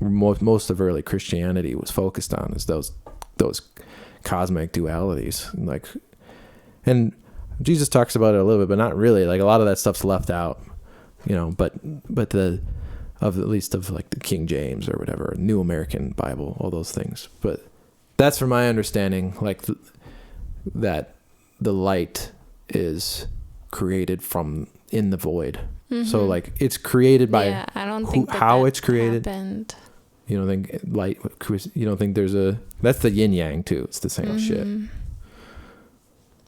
most of early Christianity was focused on, is those cosmic dualities, like, and Jesus talks about it a little bit, but not really. Like a lot of that stuff's left out, you know. But at least of like the King James or whatever, New American Bible, all those things. But that's from my understanding, like that the light is created from in the void. So like it's created by I don't think how it's created. Happened. You don't think light? You don't think there's that's the yin yang too. It's the same shit.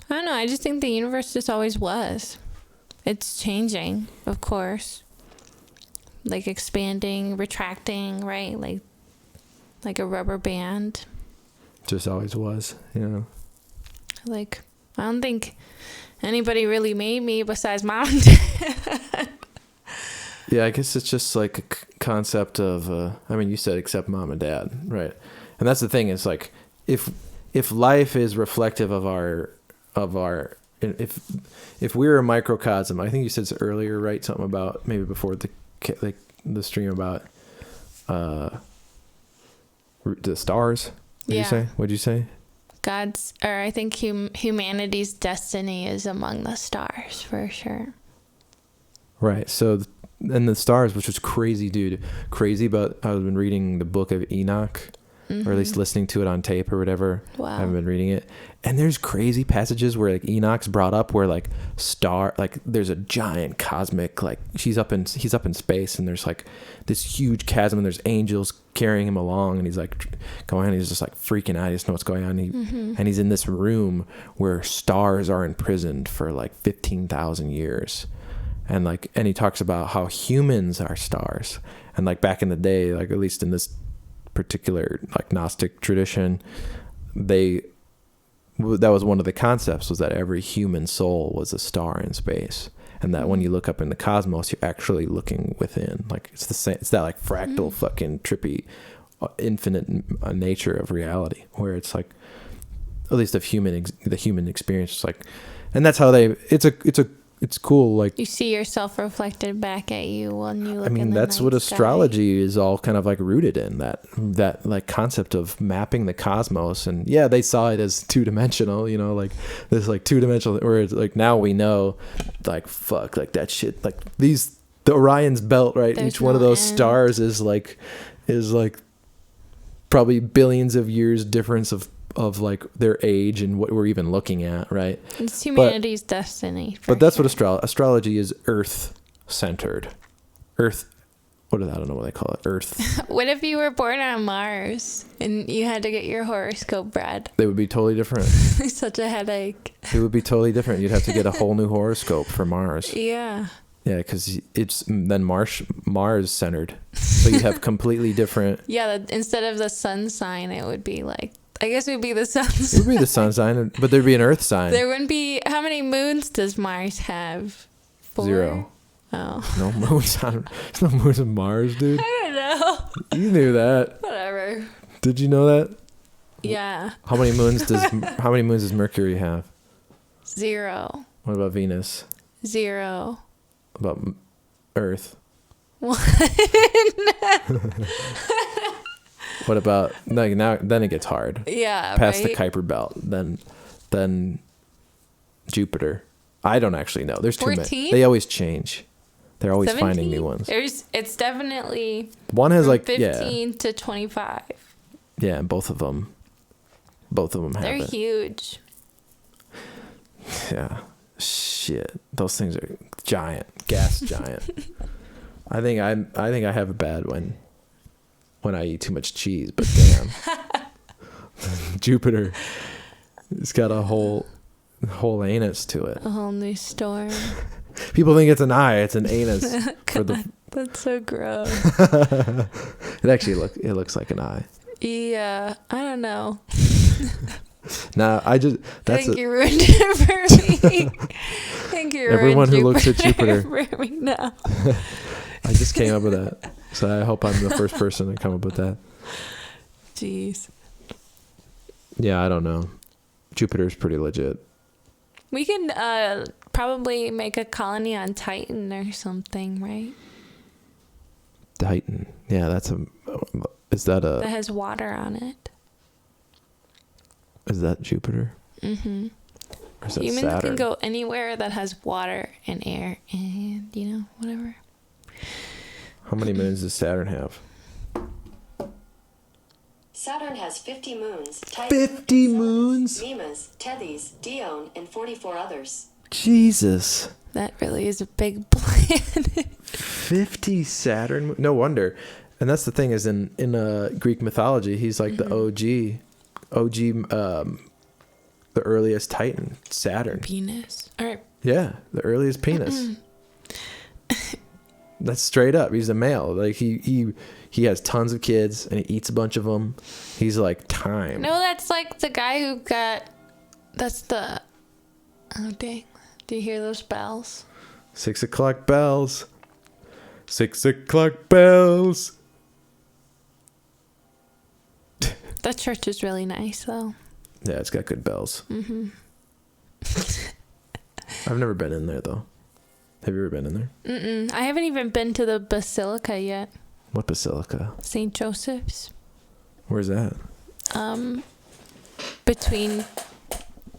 I don't know. I just think the universe just always was. It's changing, of course. Like expanding, retracting, right? Like a rubber band. Just always was, you know. Like, I don't think anybody really made me besides mom and dad. Yeah, I guess it's just like a concept of, I mean, you said except mom and dad, right? And that's the thing, is like, if life is reflective of our if we're a microcosm, I think you said earlier, right? Something about maybe before the stream about the stars. What'd you say? What'd you say? I think humanity's destiny is among the stars for sure. Right. So, and the stars, which was crazy, dude. Crazy about, I've been reading the book of Enoch, or at least listening to it on tape or whatever. Wow. I haven't been reading it. And there's crazy passages where like Enoch's brought up where like there's a giant cosmic, like he's up in space, and there's like this huge chasm, and there's angels carrying him along, and he's like going on, he's just like freaking out, he doesn't know what's going on. And he's in this room where stars are imprisoned for like 15,000 years. And he talks about how humans are stars. And like back in the day, like at least in this particular like Gnostic tradition, that was one of the concepts, was that every human soul was a star in space, and that when you look up in the cosmos, you're actually looking within. Like it's the same, it's that like fractal fucking trippy infinite nature of reality, where it's like, at least of the human experience, like, and that's how it's cool. Like you see yourself reflected back at you when you look. I mean, that's what astrology is all kind of like rooted in, that like concept of mapping the cosmos. And yeah, they saw it as 2-dimensional, you know, like this like 2-dimensional, where it's like now we know, like fuck, like that shit, like the Orion's belt, right? Each one of those stars is like probably billions of years difference of like their age and what we're even looking at, right? It's humanity's destiny. But that's what astrology is, Earth centered. What is that? I don't know what they call it. Earth. What if you were born on Mars and you had to get your horoscope read? They would be totally different. Such a headache. It would be totally different. You'd have to get a whole new horoscope for Mars. Yeah. Yeah, because it's then Mars centered. So you'd have completely different. Yeah, instead of the sun sign, it would be like I guess it would be the sun It sign. would be the sun sign, but there'd be an earth sign. There wouldn't be. How many moons does Mars have? 4? 0. Oh. No moons on. There's no moons on Mars, dude. I don't know. You knew that. Whatever. Did you know that? Yeah. How many moons does Mercury have? 0. What about Venus? 0. What about Earth? What? What about now? Then it gets hard. Yeah. Past the right? Kuiper Belt, then Jupiter. I don't actually know. There's too many. 14? They always change. They're always 17? finding new ones. It's definitely One has from like 15 to 25. yeah, both of them have They're it. huge. Yeah. Shit. Those things are giant. Gas giant. I think I have it bad when I eat too much cheese, but damn. Jupiter, it's got a whole anus to it. A whole new storm. People think it's an eye, it's an anus. For the That's so gross. it actually looks like an eye. Yeah, I don't know. Nah, I think you ruined it for me. I think you ruined everyone who looks at Jupiter for me now. I just came up with that. So I hope I'm the first person to come up with that. Jeez. Yeah, I don't know. Jupiter's pretty legit. We can probably make a colony on Titan or something, right? Titan. Yeah, That has water on it. Is that Jupiter? Mm-hmm. Or is that Humans Saturn? can go anywhere that has water and air and, whatever. How many moons does Saturn have? Saturn has 50 moons. 50 moons? Mimas, Tethys, Dione, and 44 others. Jesus. That really is a big planet. 50 Saturn? No wonder. And that's the thing is in Greek mythology, he's like the OG, the earliest Titan, Saturn. Penis. All right. Yeah, the earliest penis. That's straight up. He's a male. Like he has tons of kids and he eats a bunch of them. He's like time. No, that's like the guy who that's the, oh dang. Do you hear those bells? 6 o'clock bells. 6 o'clock bells. That church is really nice though. Yeah, it's got good bells. Mm-hmm. I've never been in there though. Have you ever been in there? Mm-mm. I haven't even been to the basilica yet. What basilica? St. Joseph's. Where's that?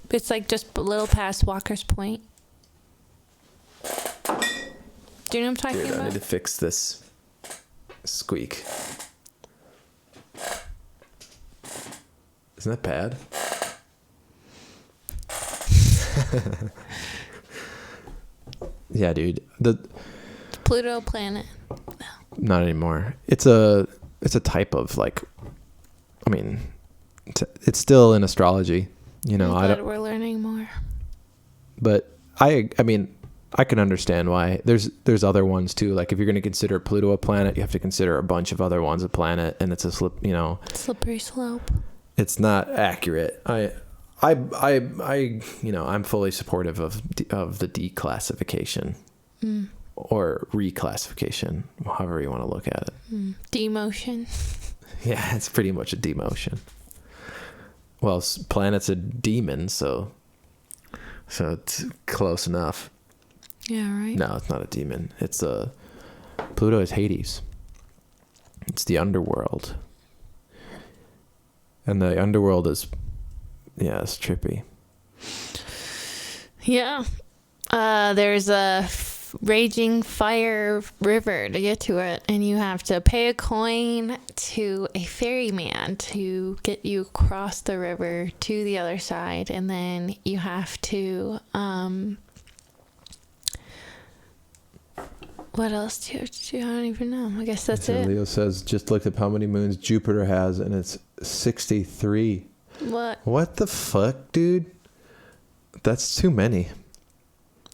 It's like just a little past Walker's Point. Do you know what I'm talking Dude, about? I need to fix this squeak. Isn't that bad? Yeah, dude. The Pluto planet. not anymore. It's a type of like. I mean, it's still in astrology. You know, I'm glad we're learning more. But I mean, I can understand why. There's other ones too. Like if you're going to consider Pluto a planet, you have to consider a bunch of other ones a planet, and it's a slippery slope. It's not accurate. I'm fully supportive of the declassification or reclassification, however you want to look at it. Demotion. Yeah, it's pretty much a demotion. Well, planet's a demon, so it's close enough. Yeah, right. No, it's not a demon. Pluto is Hades. It's the underworld. And the underworld is, it's trippy. Yeah. There's a raging fire river to get to it, and you have to pay a coin to a ferryman to get you across the river to the other side, and then you have to what else do you have to do? I don't even know. I guess that's it. Leo says, just looked up how many moons Jupiter has, and it's 63. What the fuck, dude? That's too many.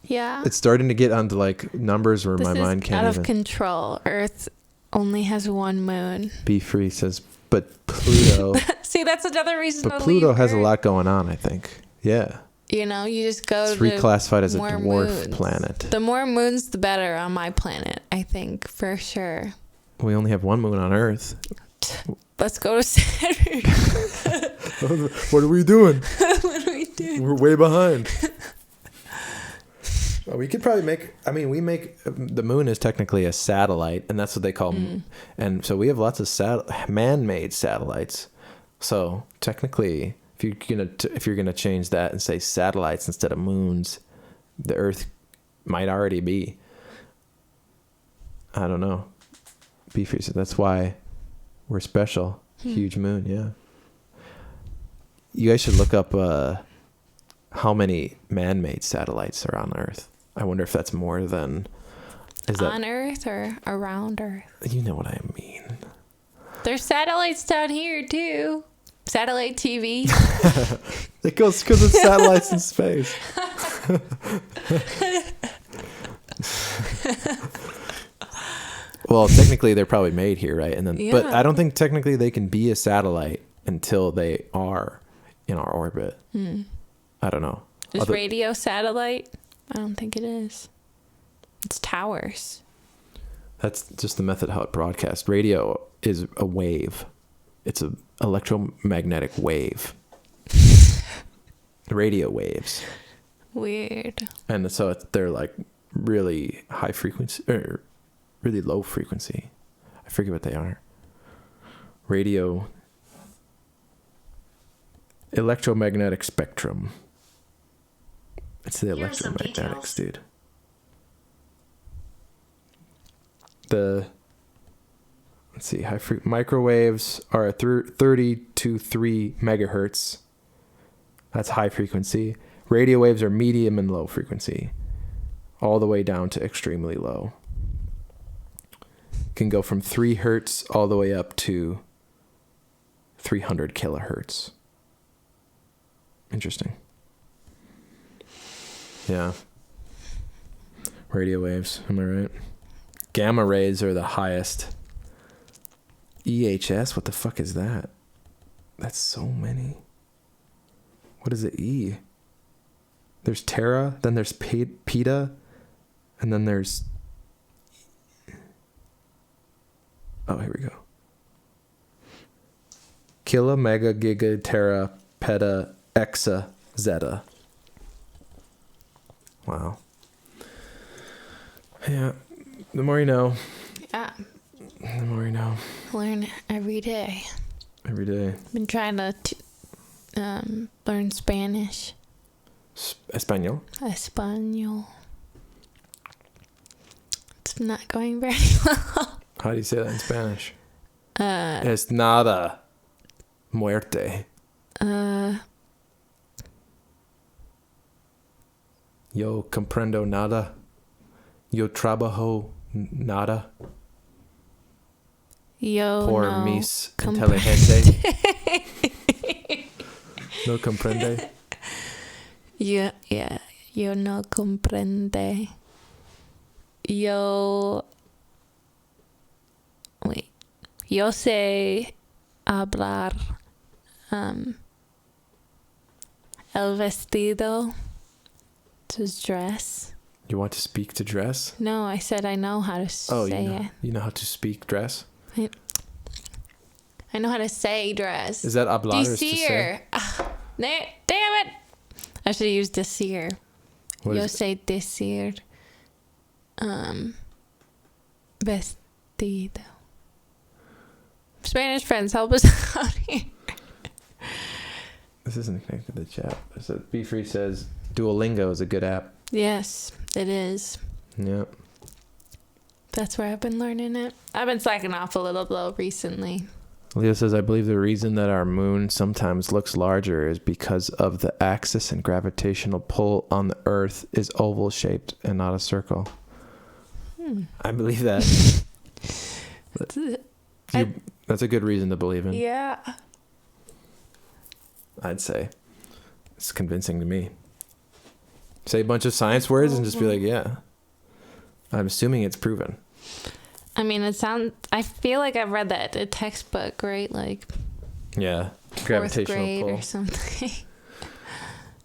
Yeah. It's starting to get onto like numbers where my mind can't out even. of control. Earth only has one moon. Be Free says, but Pluto. See, that's another reason But to Pluto leave has a Earth. lot going on, I think. Yeah. You know, you just go It's to reclassified as a more dwarf moons. planet. The more moons, the better on my planet, I think, for sure. We only have one moon on Earth. Let's go to Saturn. What are we doing? What are we doing? We're way behind. Well, we could probably we make, the moon is technically a satellite, and that's what they call, and so we have lots of man-made satellites. So technically, if you're gonna change that and say satellites instead of moons, the Earth might already be, I don't know, beefy. So that's why we're special. Huge moon, yeah. You guys should look up how many man-made satellites are on Earth. I wonder if that's more than... On Earth or around Earth? You know what I mean. There's satellites down here, too. Satellite TV. It goes because it's satellites in space. Well, technically, they're probably made here, right? And then, but I don't think technically they can be a satellite until they are in our orbit. I don't know. Is radio satellite? I don't think it is. It's towers. That's just the method how it broadcasts. Radio is a wave. It's an electromagnetic wave. Radio waves. Weird. And so they're like really high frequency or really low frequency. I forget what they are. Radio. Electromagnetic spectrum. It's the Here are some electromagnetics, details. dude. Let's see, microwaves are 30 to 3 megahertz. That's high frequency. Radio waves are medium and low frequency, all the way down to extremely low. Can go from 3 hertz all the way up to 300 kilohertz. Interesting. Yeah. Radio waves, am I right? Gamma rays are the highest. EHS, what the fuck is that? That's so many. What is it, E? There's Terra, then there's PETA, and then there's... Oh, here we go. Killa, Mega, Giga, Terra, Peta, Exa, Zeta. Wow. Yeah. The more you know. Yeah. The more you know. Learn every day. Every day. Been trying to learn Spanish. Espanol? Espanol. It's not going very well. How do you say that in Spanish? Es nada. Muerte. Yo comprendo nada. Yo trabajo nada. Yo Por no mis comprende. inteligente. No comprende. Yeah. Yo no comprende. Yo sé hablar el vestido, to dress. You want to speak to dress? No, I said I know how to say it. You know how to speak dress? I know how to say dress. Is that hablar or to say? Decir. Damn it. I should have used decir. What Yo is sé decir vestido. Spanish friends, help us out here. This isn't connected to the chat. So Be Free says Duolingo is a good app. Yes, it is. Yeah. That's where I've been learning it. I've been slacking off a little though recently. Leo says, I believe the reason that our moon sometimes looks larger is because of the axis and gravitational pull on the Earth is oval shaped and not a circle. I believe that. That's a good reason to believe in. Yeah. I'd say. It's convincing to me. Say a bunch of science words and just be like, yeah. I'm assuming it's proven. I mean, I feel like I've read that in a textbook, right? Like, Yeah. fourth Gravitational grade pull. or something.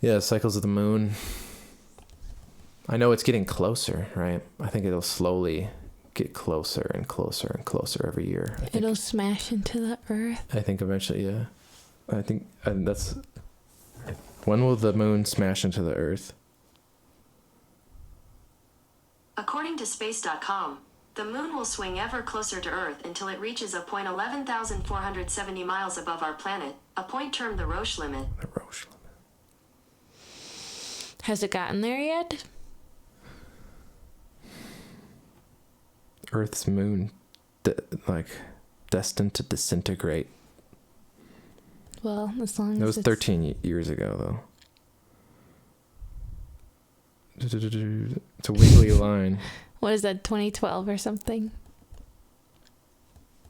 Yeah, cycles of the moon. I know it's getting closer, right? I think it'll slowly get closer and closer and closer every year. It'll smash into the earth. I think eventually, yeah. I think that's... When will the moon smash into the earth? According to Space.com, the moon will swing ever closer to Earth until it reaches a point 11,470 miles above our planet, a point termed the Roche limit. The Roche limit. Has it gotten there yet? Earth's moon, destined to disintegrate. Well, as long as That was it's 13 years ago, though. It's a wiggly line. What is that, 2012 or something?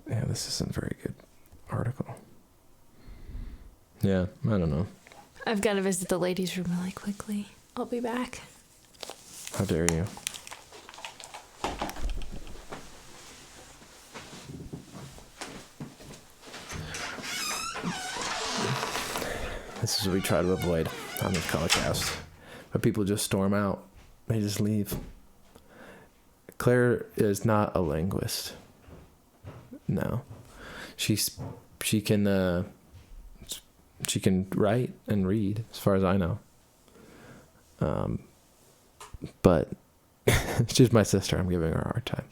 Yeah, this isn't a very good article. Yeah, I don't know. I've got to visit the ladies' room really quickly. I'll be back. How dare you? This is what we try to avoid on the Colorcast. But people just storm out. They just leave. Claire is not a linguist. No. She can write and read, as far as I know. But she's my sister. I'm giving her a hard time.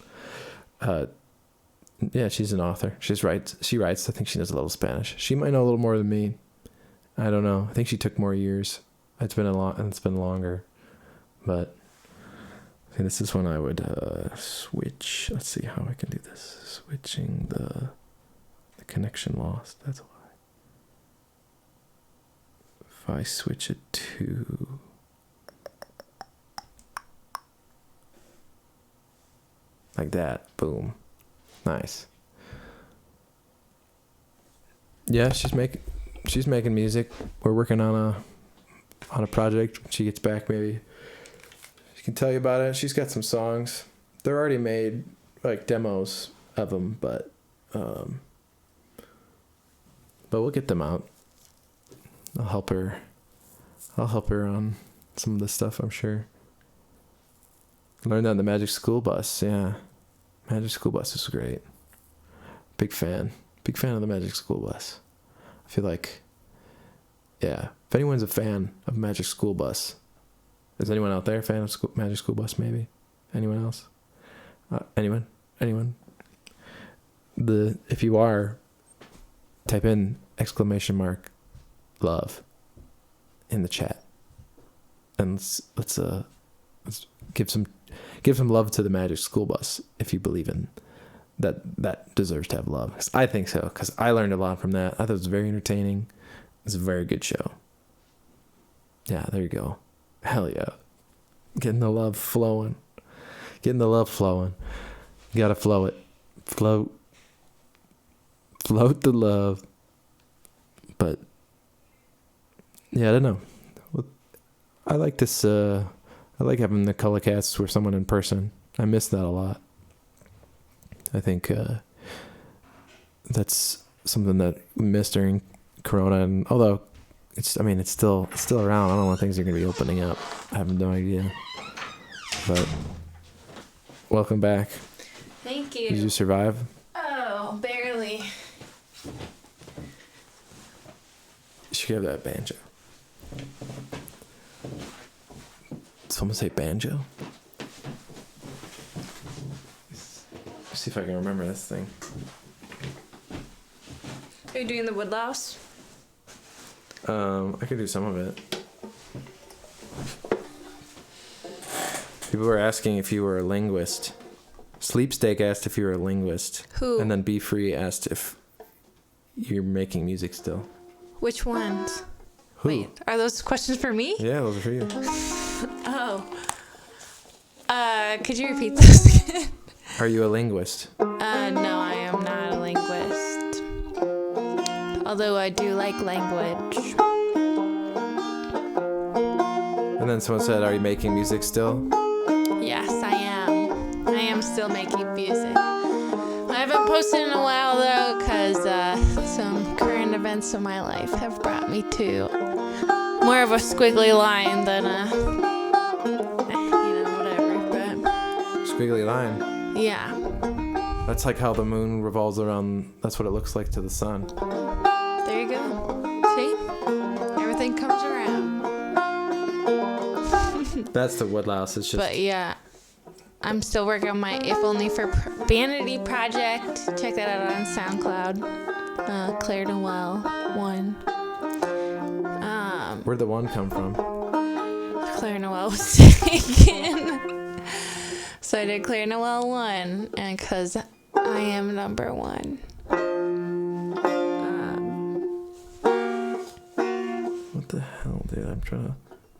Yeah, she's an author. She writes. I think she knows a little Spanish. She might know a little more than me. I don't know. I think she took more years. It's been longer. But okay, this is when I would switch. Let's see how I can do this. Switching the connection lost. That's why. If I switch it to like that, boom, nice. Yeah, she's making music. We're working on a project. When she gets back, maybe she can tell you about it. She's got some songs. They're already made, like demos of them, but we'll get them out. I'll help her on some of this stuff, I'm sure. Learned that on the Magic School Bus. Yeah, Magic School Bus is great. Big fan of the Magic School Bus. I feel like, yeah, if anyone's a fan of Magic School Bus, is anyone out there a fan of Magic School Bus? Maybe anyone else? Anyone? If you are, type in !love in the chat, and let's give some love to the Magic School Bus if you believe in that deserves to have love. 'Cause I think so, because I learned a lot from that. I thought it was very entertaining. It's a very good show. Yeah, there you go. Hell yeah. Getting the love flowing. You gotta flow it. Float the love. But yeah, I don't know. I like this. I like having the color casts with someone in person. I miss that a lot. I think that's something that we missed during Corona. And although it's still around. I don't know when things are gonna be opening up. I have no idea. But welcome back. Thank you. Did you survive? Oh, barely. You should have that banjo. Did someone say banjo? Let's see if I can remember this thing. Are you doing the woodlouse? I could do some of it. People were asking if you were a linguist. Sleepsteak asked if you were a linguist. Who? And then Be Free asked if you're making music still. Which ones? Who? Wait, are those questions for me? Yeah, those are for you. Oh. Could you repeat this again? Are you a linguist? No, I am not a linguist. Although I do like language. And then someone said, are you making music still? Yes, I am. I am still making music. I haven't posted in a while though, because some current events of my life have brought me to more of a squiggly line than whatever. But Squiggly line. yeah. That's like how the moon revolves around. That's what it looks like to the sun. There you go. See? Everything comes around. That's the woodlouse. It's just. But yeah, I'm still working on my If Only for Vanity project. Check that out on SoundCloud. Claire Noel 1. Where'd the one come from? Claire Noel was taken. So I did Claire Noel 1, and because I am number 1. What the hell, dude? I'm trying to.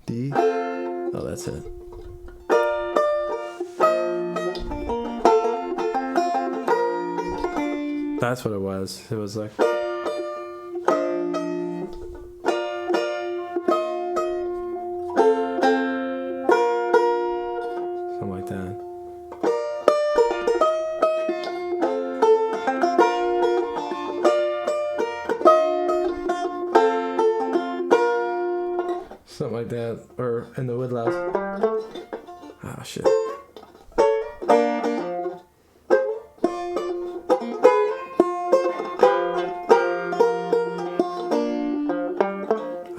D? Oh, that's it. That's what it was. It was like. Something like that. Something like that. Or in the woodlouse. Ah, shit.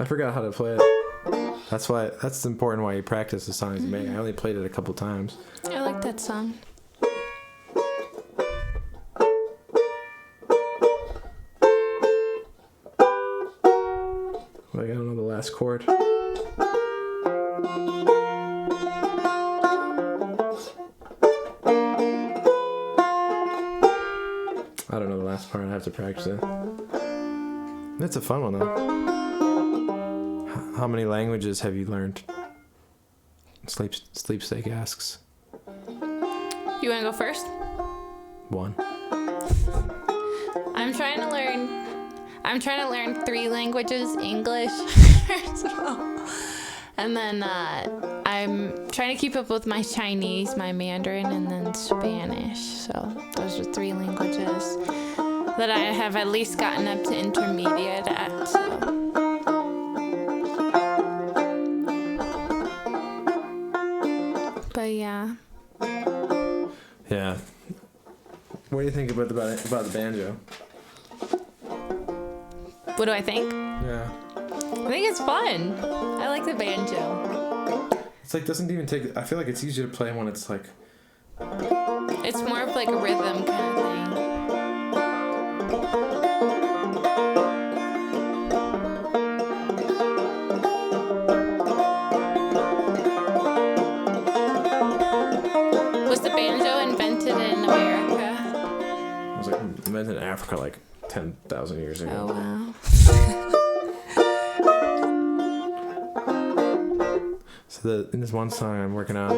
I forgot how to play it. That's important why you practice the songs you make. I only played it a couple times. I like that song. Like, I don't know the last chord. I don't know the last part. I have to practice it. It's a fun one though. How many languages have you learned? Sleepsteak asks. You want to go first? One. I'm trying to learn 3 languages, English first of all. And then I'm trying to keep up with my Chinese, my Mandarin, and then Spanish. So those are 3 languages that I have at least gotten up to intermediate at. So. But yeah. Yeah. What do you think about the banjo? What do I think? Yeah. I think it's fun. I like the banjo. It's like doesn't even take. I feel like it's easier to play when it's like. It's more of like a rhythm kind of thing. Was the banjo invented in America? It was like invented in Africa like 10,000 years ago. Oh wow. So in this one song I'm working on.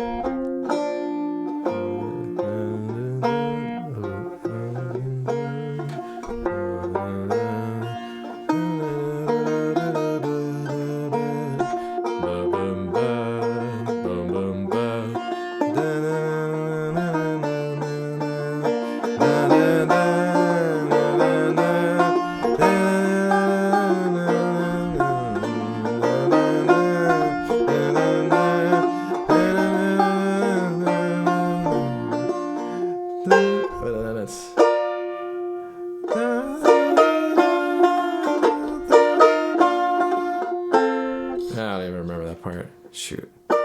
Shoot. Then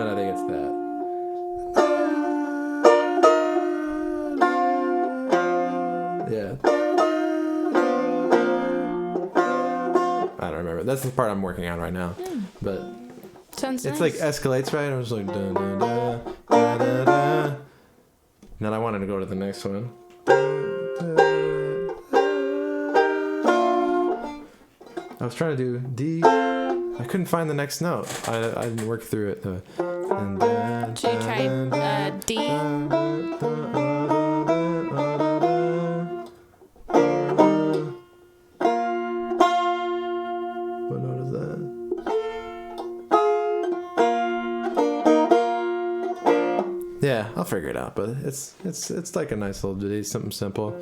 I think it's that. Yeah. I don't remember. That's the part I'm working on right now. But Sounds it's nice. like escalates, right? I was like da da da da da da. And then I wanted to go to the next one. I was trying to do D. I couldn't find the next note. I didn't work through it. Should you try D? What note is that? Yeah, I'll figure it out. But it's like a nice little ditty, something simple.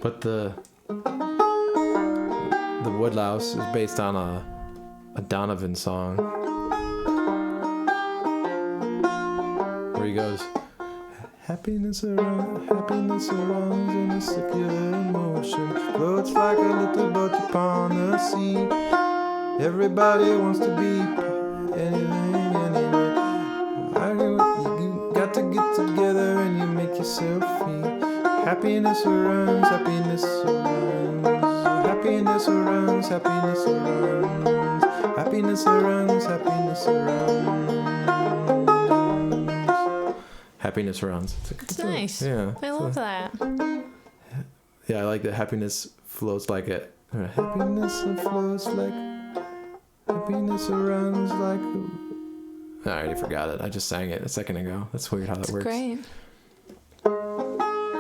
But the Woodlouse is based on a Donovan song where he goes, happiness surrounds in a circular motion, floats like a little boat upon the sea. Everybody wants to be anything, anyway. You got to get together and you make yourself free. Happiness surrounds, happiness surrounds. Happiness surrounds, happiness surrounds. Happiness surrounds, happiness surrounds. Happiness surrounds. It's nice. Yeah. I love that. Yeah, I like that. Happiness flows like it. Happiness flows like. Happiness surrounds like. I already forgot it. I just sang it a second ago. That's weird how that works. Great.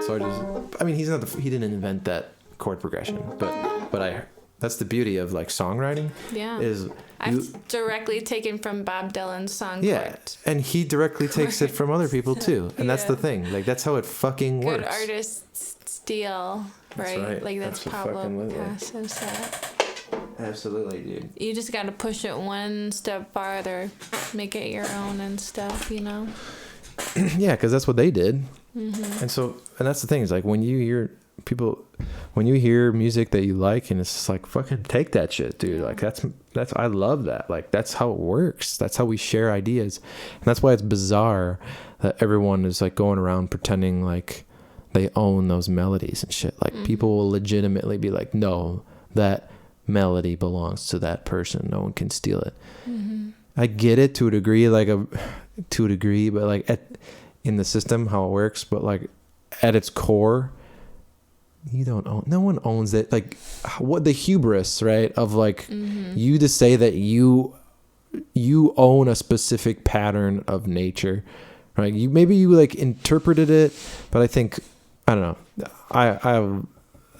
So I mean, he didn't invent that chord progression, but that's the beauty of like songwriting. Yeah. I've directly taken from Bob Dylan's song. Yeah, chord. and he directly takes it from other people too, and that's the thing. Like that's how it fucking works. Good artists steal, right? That's right. Like that's Pablo Picasso said. Absolutely, dude. You just got to push it one step farther, make it your own and stuff, you know? Yeah, because that's what they did. Mm-hmm. And that's the thing is like when you hear music that you like and it's just like fucking take that shit, dude. Like that's I love that. Like that's how it works. That's how we share ideas. And that's why it's bizarre that everyone is like going around pretending like they own those melodies and shit. Like people will legitimately be like, no, that melody belongs to that person. No one can steal it. Mm-hmm. I get it to a degree, but like in the system how it works, but like at its core, no one owns it. Like what the hubris, right? Of like you to say that you own a specific pattern of nature, right? Maybe you like interpreted it, but I think I don't know. I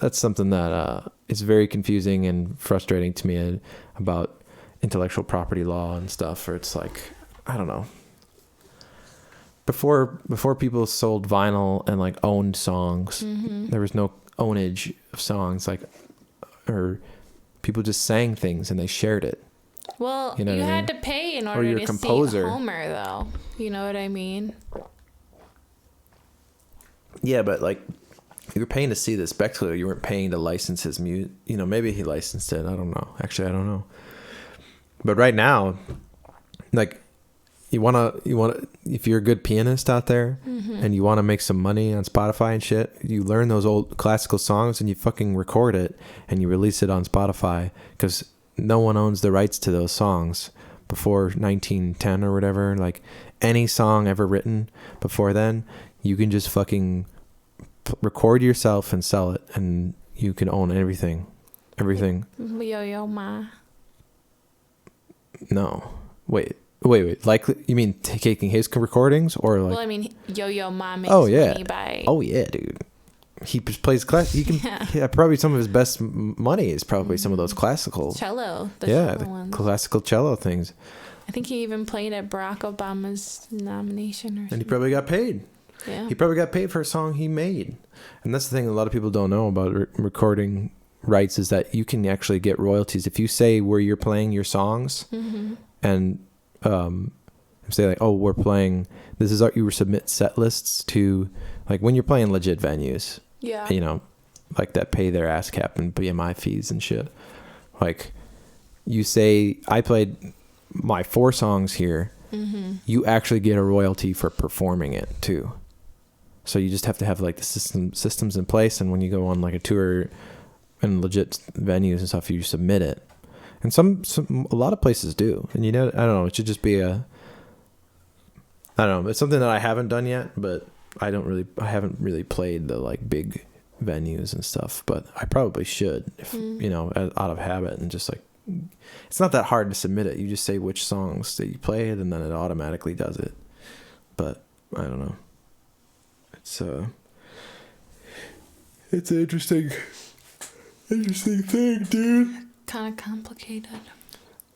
that's something that is very confusing and frustrating to me about intellectual property law and stuff. Where it's like I don't know. Before people sold vinyl and like owned songs, there was no ownage of songs, like, or people just sang things and they shared it. Well, you had to pay in order to see Homer, though. You know what I mean? Yeah, but like you were paying to see this. Beckler, you weren't paying to license his music. You know, maybe he licensed it. I don't know. Actually, I don't know. But right now, like. You wanna if you're a good pianist out there and you want to make some money on Spotify and shit, you learn those old classical songs and you fucking record it and you release it on Spotify because no one owns the rights to those songs before 1910 or whatever. Like any song ever written before then, you can just fucking record yourself and sell it and you can own everything. Yo-Yo Ma. No. Wait. Like, you mean taking his recordings or like? Well, I mean, Yo-Yo Ma makes money by. Oh yeah, dude. He plays class. He can. Yeah, probably some of his best money is probably some of those classical cello. The classical cello things. I think he even played at Barack Obama's nomination or something. And he probably got paid. Yeah. He probably got paid for a song he made. And that's the thing a lot of people don't know about recording rights is that you can actually get royalties if you say where you're playing your songs and. Say like, oh, we're playing. This is you submit set lists to like when you're playing legit venues. Yeah. You know, like that pay their ass cap and BMI fees and shit. Like, you say I played my 4 songs here. You actually get a royalty for performing it too. So you just have to have like the systems in place, and when you go on like a tour and legit venues and stuff, you submit it. And a lot of places do. And I don't know, it should just be I don't know, it's something that I haven't done yet, but I haven't really played the like big venues and stuff, but I probably should if, out of habit and just like, it's not that hard to submit it. You just say which songs that you played and then it automatically does it. But I don't know. It's an interesting thing, dude. Kind of complicated.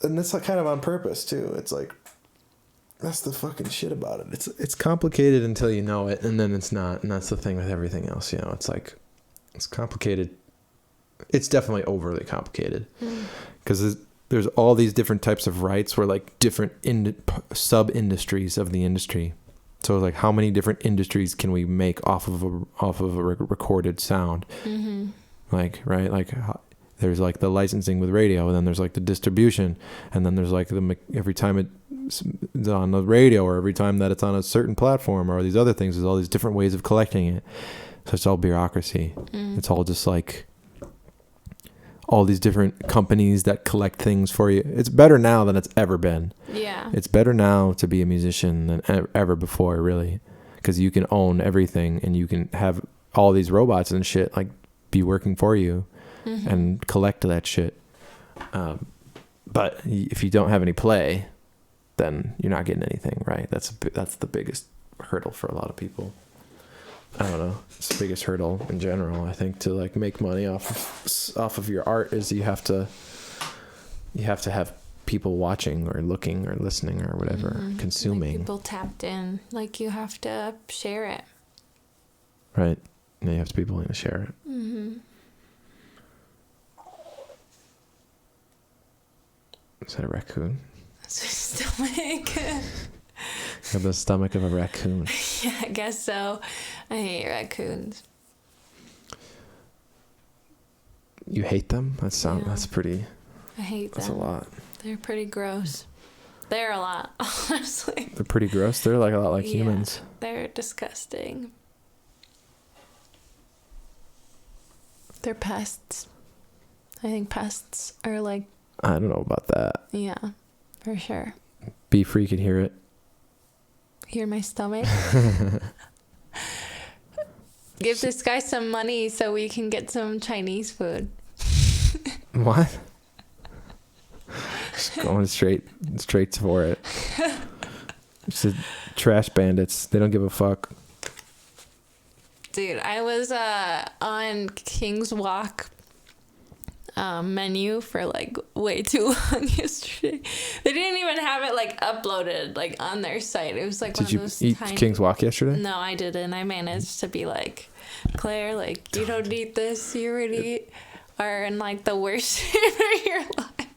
And it's like kind of on purpose too. It's like that's the fucking shit about it. It's complicated until you know it, and then it's not. And that's the thing with everything else. It's like It's complicated. It's definitely overly complicated because there's all these different types of rights where like different sub industries of the industry. So like how many different industries can we make off of a recorded sound? Mm-hmm. Like, right. Like there's like the licensing with radio, and then there's like the distribution, and then there's like every time it's on the radio or every time that it's on a certain platform or these other things, there's all these different ways of collecting it. So it's all bureaucracy. It's all just like all these different companies that collect things for you. It's better now than it's ever been. Yeah. It's better now to be a musician than ever before, really, because you can own everything and you can have all these robots and shit like be working for you and collect that shit. But if you don't have any play, then you're not getting anything, right? That's the biggest hurdle for a lot of people. I don't know. It's the biggest hurdle in general, I think, to like make money off of your art is you have to have people watching or looking or listening or whatever, consuming. Like people tapped in. Like you have to share it. Right. And you have to be willing to share it. Mm-hmm. Is that a raccoon? That's my stomach. You have the stomach of a raccoon. Yeah, I guess so. I hate raccoons. You hate them? That's pretty. I hate them. That's a lot. They're pretty gross. They're a lot, honestly. They're pretty gross. They're like a lot like humans. They're disgusting. They're pests. I think pests are like... I don't know about that. Yeah, for sure. Be free could hear it. Hear my stomach? Give this guy some money so we can get some Chinese food. What? Just going straight for it. It's the trash bandits. They don't give a fuck. Dude, I was on King's Walk menu for like way too long yesterday. They didn't even have it like uploaded like on their site. It was like Did you eat King's Walk yesterday? No, I didn't. I managed to be like, Claire, like you don't eat this. You already are in like the worst shape of your life.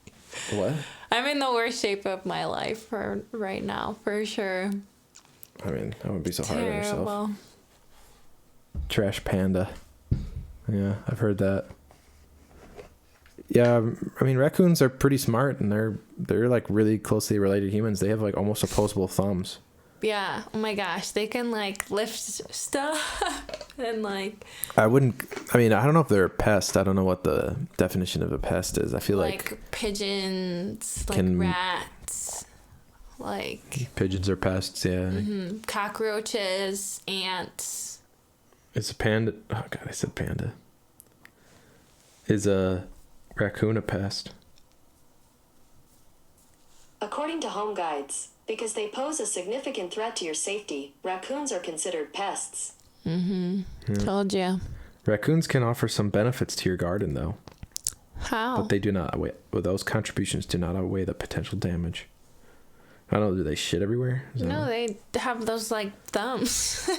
What? I'm in the worst shape of my life for right now, for sure. I mean, I wouldn't be so hard on yourself. Terrible. Trash panda. Yeah, I've heard that. Yeah, I mean, raccoons are pretty smart, and they're like really closely related to humans. They have like almost opposable thumbs. Yeah. Oh my gosh, they can like lift stuff and like. I don't know if they're a pest. I don't know what the definition of a pest is. I feel like pigeons, like rats, like pigeons are pests. Yeah. Mm-hmm. Cockroaches, ants. Is a panda? Oh god, I said panda. Is a raccoon a pest? According to home guides, because they pose a significant threat to your safety, raccoons are considered pests. Mm-hmm. Yeah. Told you. Raccoons can offer some benefits to your garden, though. How? But they do not outweigh. Well, those contributions do not outweigh the potential damage. I don't know. Do they shit everywhere? No, they have those like thumbs.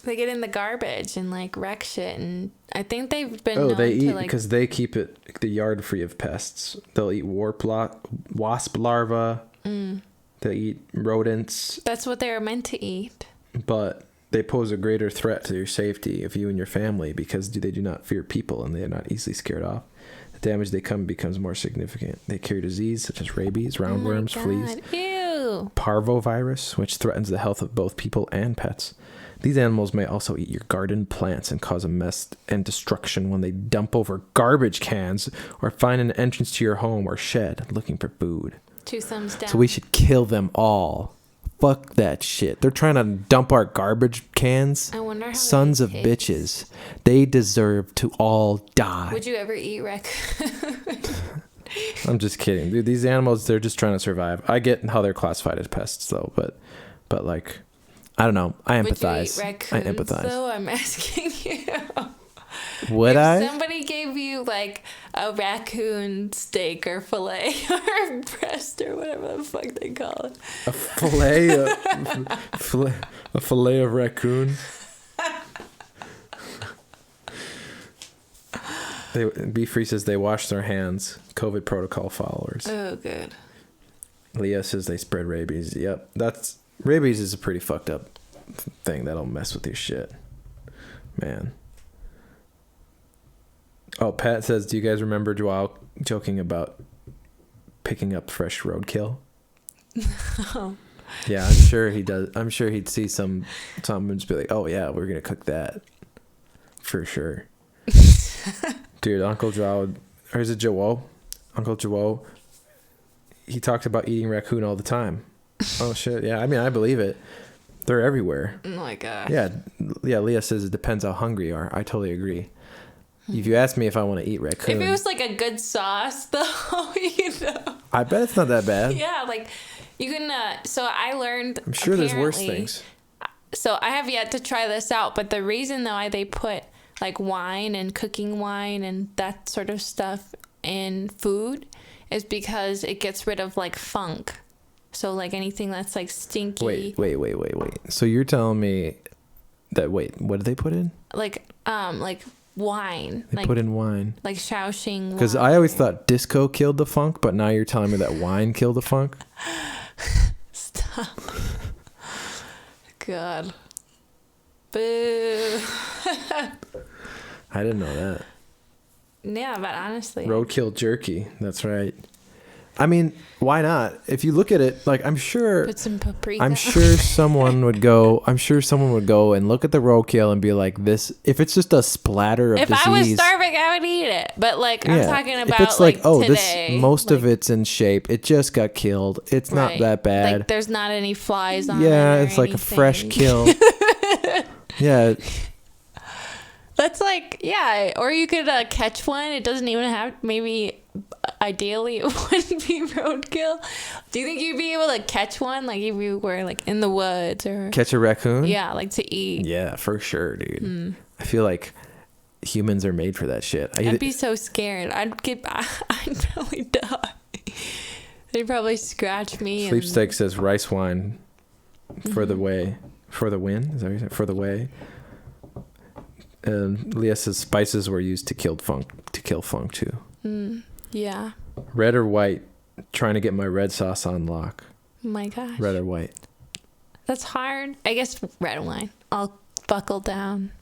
They get in the garbage and like wreck shit, and I think they've been. Oh, they eat because they keep the yard free of pests. They'll eat wasp larvae. They eat rodents. That's what they're meant to eat. But they pose a greater threat to your safety of you and your family because they do not fear people and they are not easily scared off. The damage they come becomes more significant. They carry disease such as rabies, roundworms, fleas, parvovirus, which threatens the health of both people and pets. These animals may also eat your garden plants and cause a mess and destruction when they dump over garbage cans or find an entrance to your home or shed looking for food. 2 thumbs down. So we should kill them all. Fuck that shit. They're trying to dump our garbage cans. I wonder how Sons of bitches. They deserve to all die. Would you ever eat raccoon? I'm just kidding. Dude, these animals, they're just trying to survive. I get how they're classified as pests though, but like I don't know. I empathize. Would you eat raccoons, I empathize. though? I'm asking you. Would if somebody gave you like a raccoon steak or fillet or breast or whatever the fuck they call it. A fillet? A fillet of raccoon? B-Free says they wash their hands. COVID protocol followers. Oh, good. Leah says they spread rabies. Yep. Rabies is a pretty fucked up thing that'll mess with your shit. Man. Oh, Pat says, do you guys remember Joao joking about picking up fresh roadkill? Oh. Yeah, I'm sure he does. I'm sure he'd see some and just be like, oh yeah, we're gonna cook that. For sure. Dude, Uncle Joao, or is it Joao? Uncle Joao, he talks about eating raccoon all the time. Oh shit, yeah. I mean, I believe it. They're everywhere. Oh my gosh. Yeah, Leah says it depends how hungry you are. I totally agree. If you ask me if I want to eat raccoon, If it was like a good sauce, though, you know. I bet it's not that bad. Yeah, like you can. So I learned. I'm sure there's worse things. So I have yet to try this out, but the reason why they put like wine and cooking wine and that sort of stuff in food is because it gets rid of like funk. So like anything that's like stinky. Wait. So you're telling me that what did they put in? Like wine. They put in wine. Like Shaoxing. Because I always thought disco killed the funk, but now you're telling me that wine killed the funk? Stop. God. Boo. I didn't know that. Yeah, but honestly. Roadkill jerky. That's right. I mean, why not? If you look at it, like I'm sure someone would go and look at the roadkill and be like, this, if it's just a splatter of if disease. I was starving, I would eat it. But like I'm talking about if it's like oh, today, this most of it's in shape. It just got killed. It's not that bad. Like there's not any flies on it. Yeah, it's like a fresh kill. Yeah. That's like, yeah, or you could catch one. It doesn't even have, maybe ideally it wouldn't be roadkill. Do you think you'd be able to catch one? Like if you were like in the woods or. Catch a raccoon? Yeah, like to eat. Yeah, for sure, dude. I feel like humans are made for that shit. I'd be so scared. I'd probably die. They'd probably scratch me. Sleepsteak says rice wine for the way. For the win? Is that what you said? For the way. And Leah says spices were used to kill funk too. Yeah. Red or white? Trying to get my red sauce on lock. Oh my gosh. Red or white? That's hard. I guess red wine. I'll buckle down.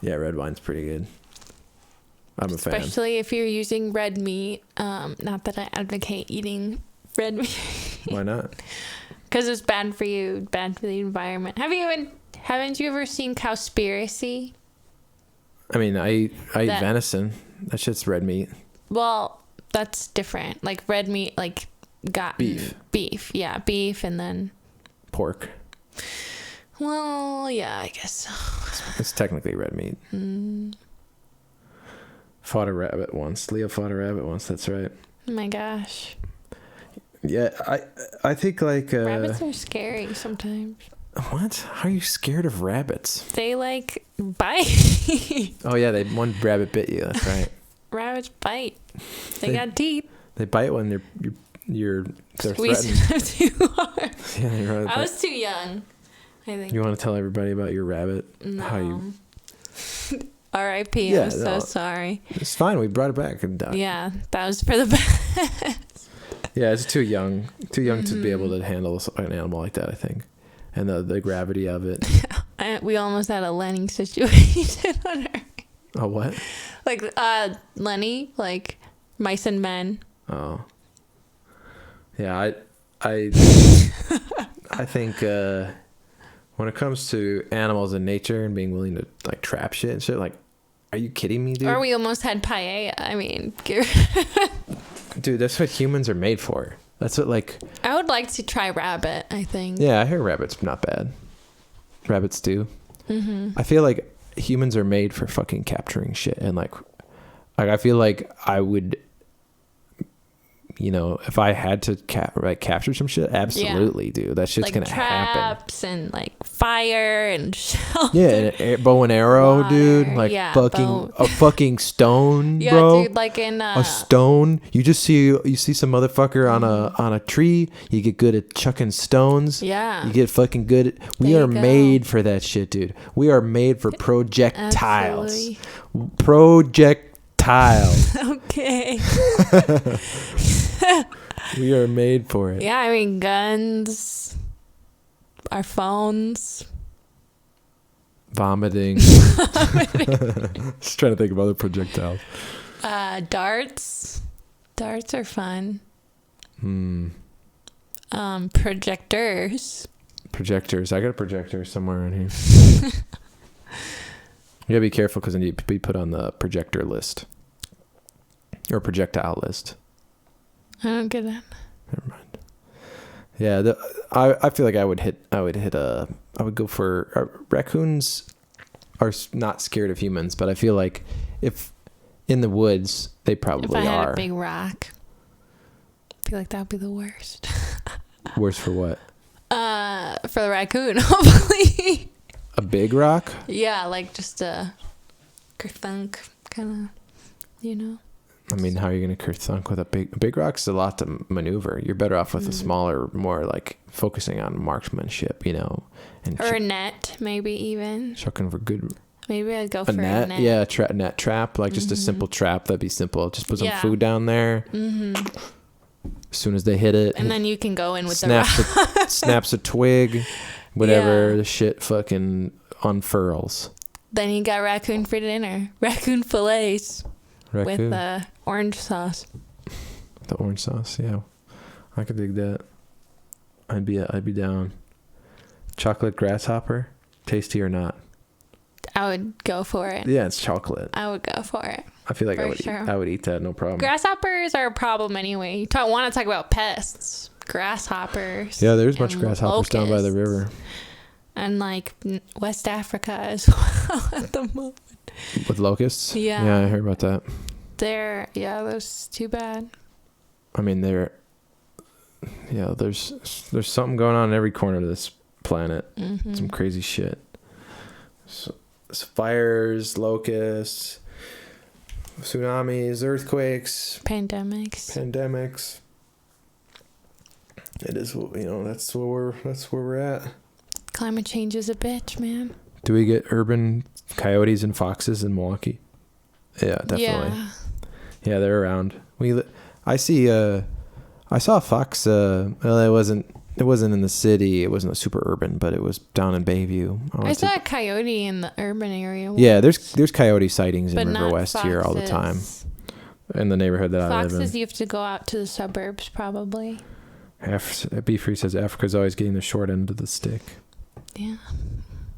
Yeah, red wine's pretty good. I'm a fan. Especially if you're using red meat. Not that I advocate eating red meat. Why not? Because it's bad for you, bad for the environment. Haven't you ever seen Cowspiracy? I mean, I eat venison. That shit's red meat. Well, that's different. Like red meat, like beef. Yeah, beef and then pork. Well, yeah, I guess so. It's technically red meat. Fought a rabbit once. Leo fought a rabbit once. That's right. Oh my gosh. Yeah, I think like rabbits are scary sometimes. What? How are you scared of rabbits? They like bite. Oh yeah, one rabbit bit you. That's right. Rabbits bite. They got teeth. They bite when they're squeezing them too hard. Yeah, you're right. I was too young, I think. You want to tell everybody about your rabbit? No. How you? R.I.P. Yeah, I'm so sorry. It's fine. We brought it back. Yeah, that was for the best. Yeah, it's too young to be able to handle an animal like that, I think, and the gravity of it. We almost had a Lenny situation on her. Oh, what? Like Lenny, like Mice and Men. Oh, yeah. I think when it comes to animals and nature and being willing to like trap shit and shit, like, are you kidding me, dude? Or we almost had paella. I mean, dude, that's what humans are made for. That's what, like... I would like to try rabbit, I think. Yeah, I hear rabbit's not bad. Rabbit stew. Mm-hmm. I feel like humans are made for fucking capturing shit. And, like I feel like I would... You know, if I had to capture some shit, absolutely, dude. That shit's like gonna happen. Traps and like fire and shelter. Yeah, and bow and arrow, water, dude. Like a fucking stone, yeah, bro. Dude, like in a stone. You see some motherfucker on a tree. You get good at chucking stones. Yeah. You get fucking good. We are made for that shit, dude. We are made for projectiles. Absolutely. Projectiles. tile. Okay. We are made for it. Yeah, I mean, guns, our phones. Vomiting. Just trying to think of other projectiles. Darts. Darts are fun. Hmm. Projectors. Projectors. I got a projector somewhere in here. You gotta be careful because then you be put on the projector list or projectile list. I don't get it. Never mind. Yeah, I feel like I would go for raccoons are not scared of humans, but I feel like if in the woods they probably if I had are. a big rock, I feel like that would be the worst. Worse for what? For the raccoon, hopefully. A big rock? Yeah, like just a kerthunk kind of, you know. I mean, how are you going to kerthunk with a big rock's a lot to maneuver. You're better off with a smaller, more like focusing on marksmanship, you know. And or a net, maybe even. Chucking for good. Maybe I'd go for a net. Yeah, net trap, like just a simple trap. That'd be simple. Just put some food down there. Mm-hmm. As soon as they hit it. And then you can go in with the rock. Snaps a twig. Whatever, the shit fucking unfurls. Then you got raccoon for dinner. Raccoon fillets. Raccoon. With orange sauce. The orange sauce, yeah. I could dig that. I'd be down. Chocolate grasshopper, tasty or not? I would go for it. Yeah, it's chocolate. I would go for it. I feel like I would eat that, no problem. Grasshoppers are a problem anyway. You want to talk about pests. Grasshoppers. Yeah, there's a bunch of grasshoppers down by the river. And like West Africa as well at the moment. With locusts? Yeah. Yeah, I heard about that. That's too bad. I mean, there's something going on in every corner of this planet. Mm-hmm. Some crazy shit. So, fires, locusts, tsunamis, earthquakes, pandemics. It is, that's where we're at. Climate change is a bitch, man. Do we get urban coyotes and foxes in Milwaukee? Yeah, definitely. Yeah, they're around. I saw a fox. Well, it wasn't in the city. It wasn't a super urban, but it was down in Bayview. I saw a coyote in the urban area once. Yeah, there's coyote sightings but in River West foxes. here all the time. In the neighborhood that I live in. Foxes, you have to go out to the suburbs, probably. B Free says Africa's always getting the short end of the stick. Yeah.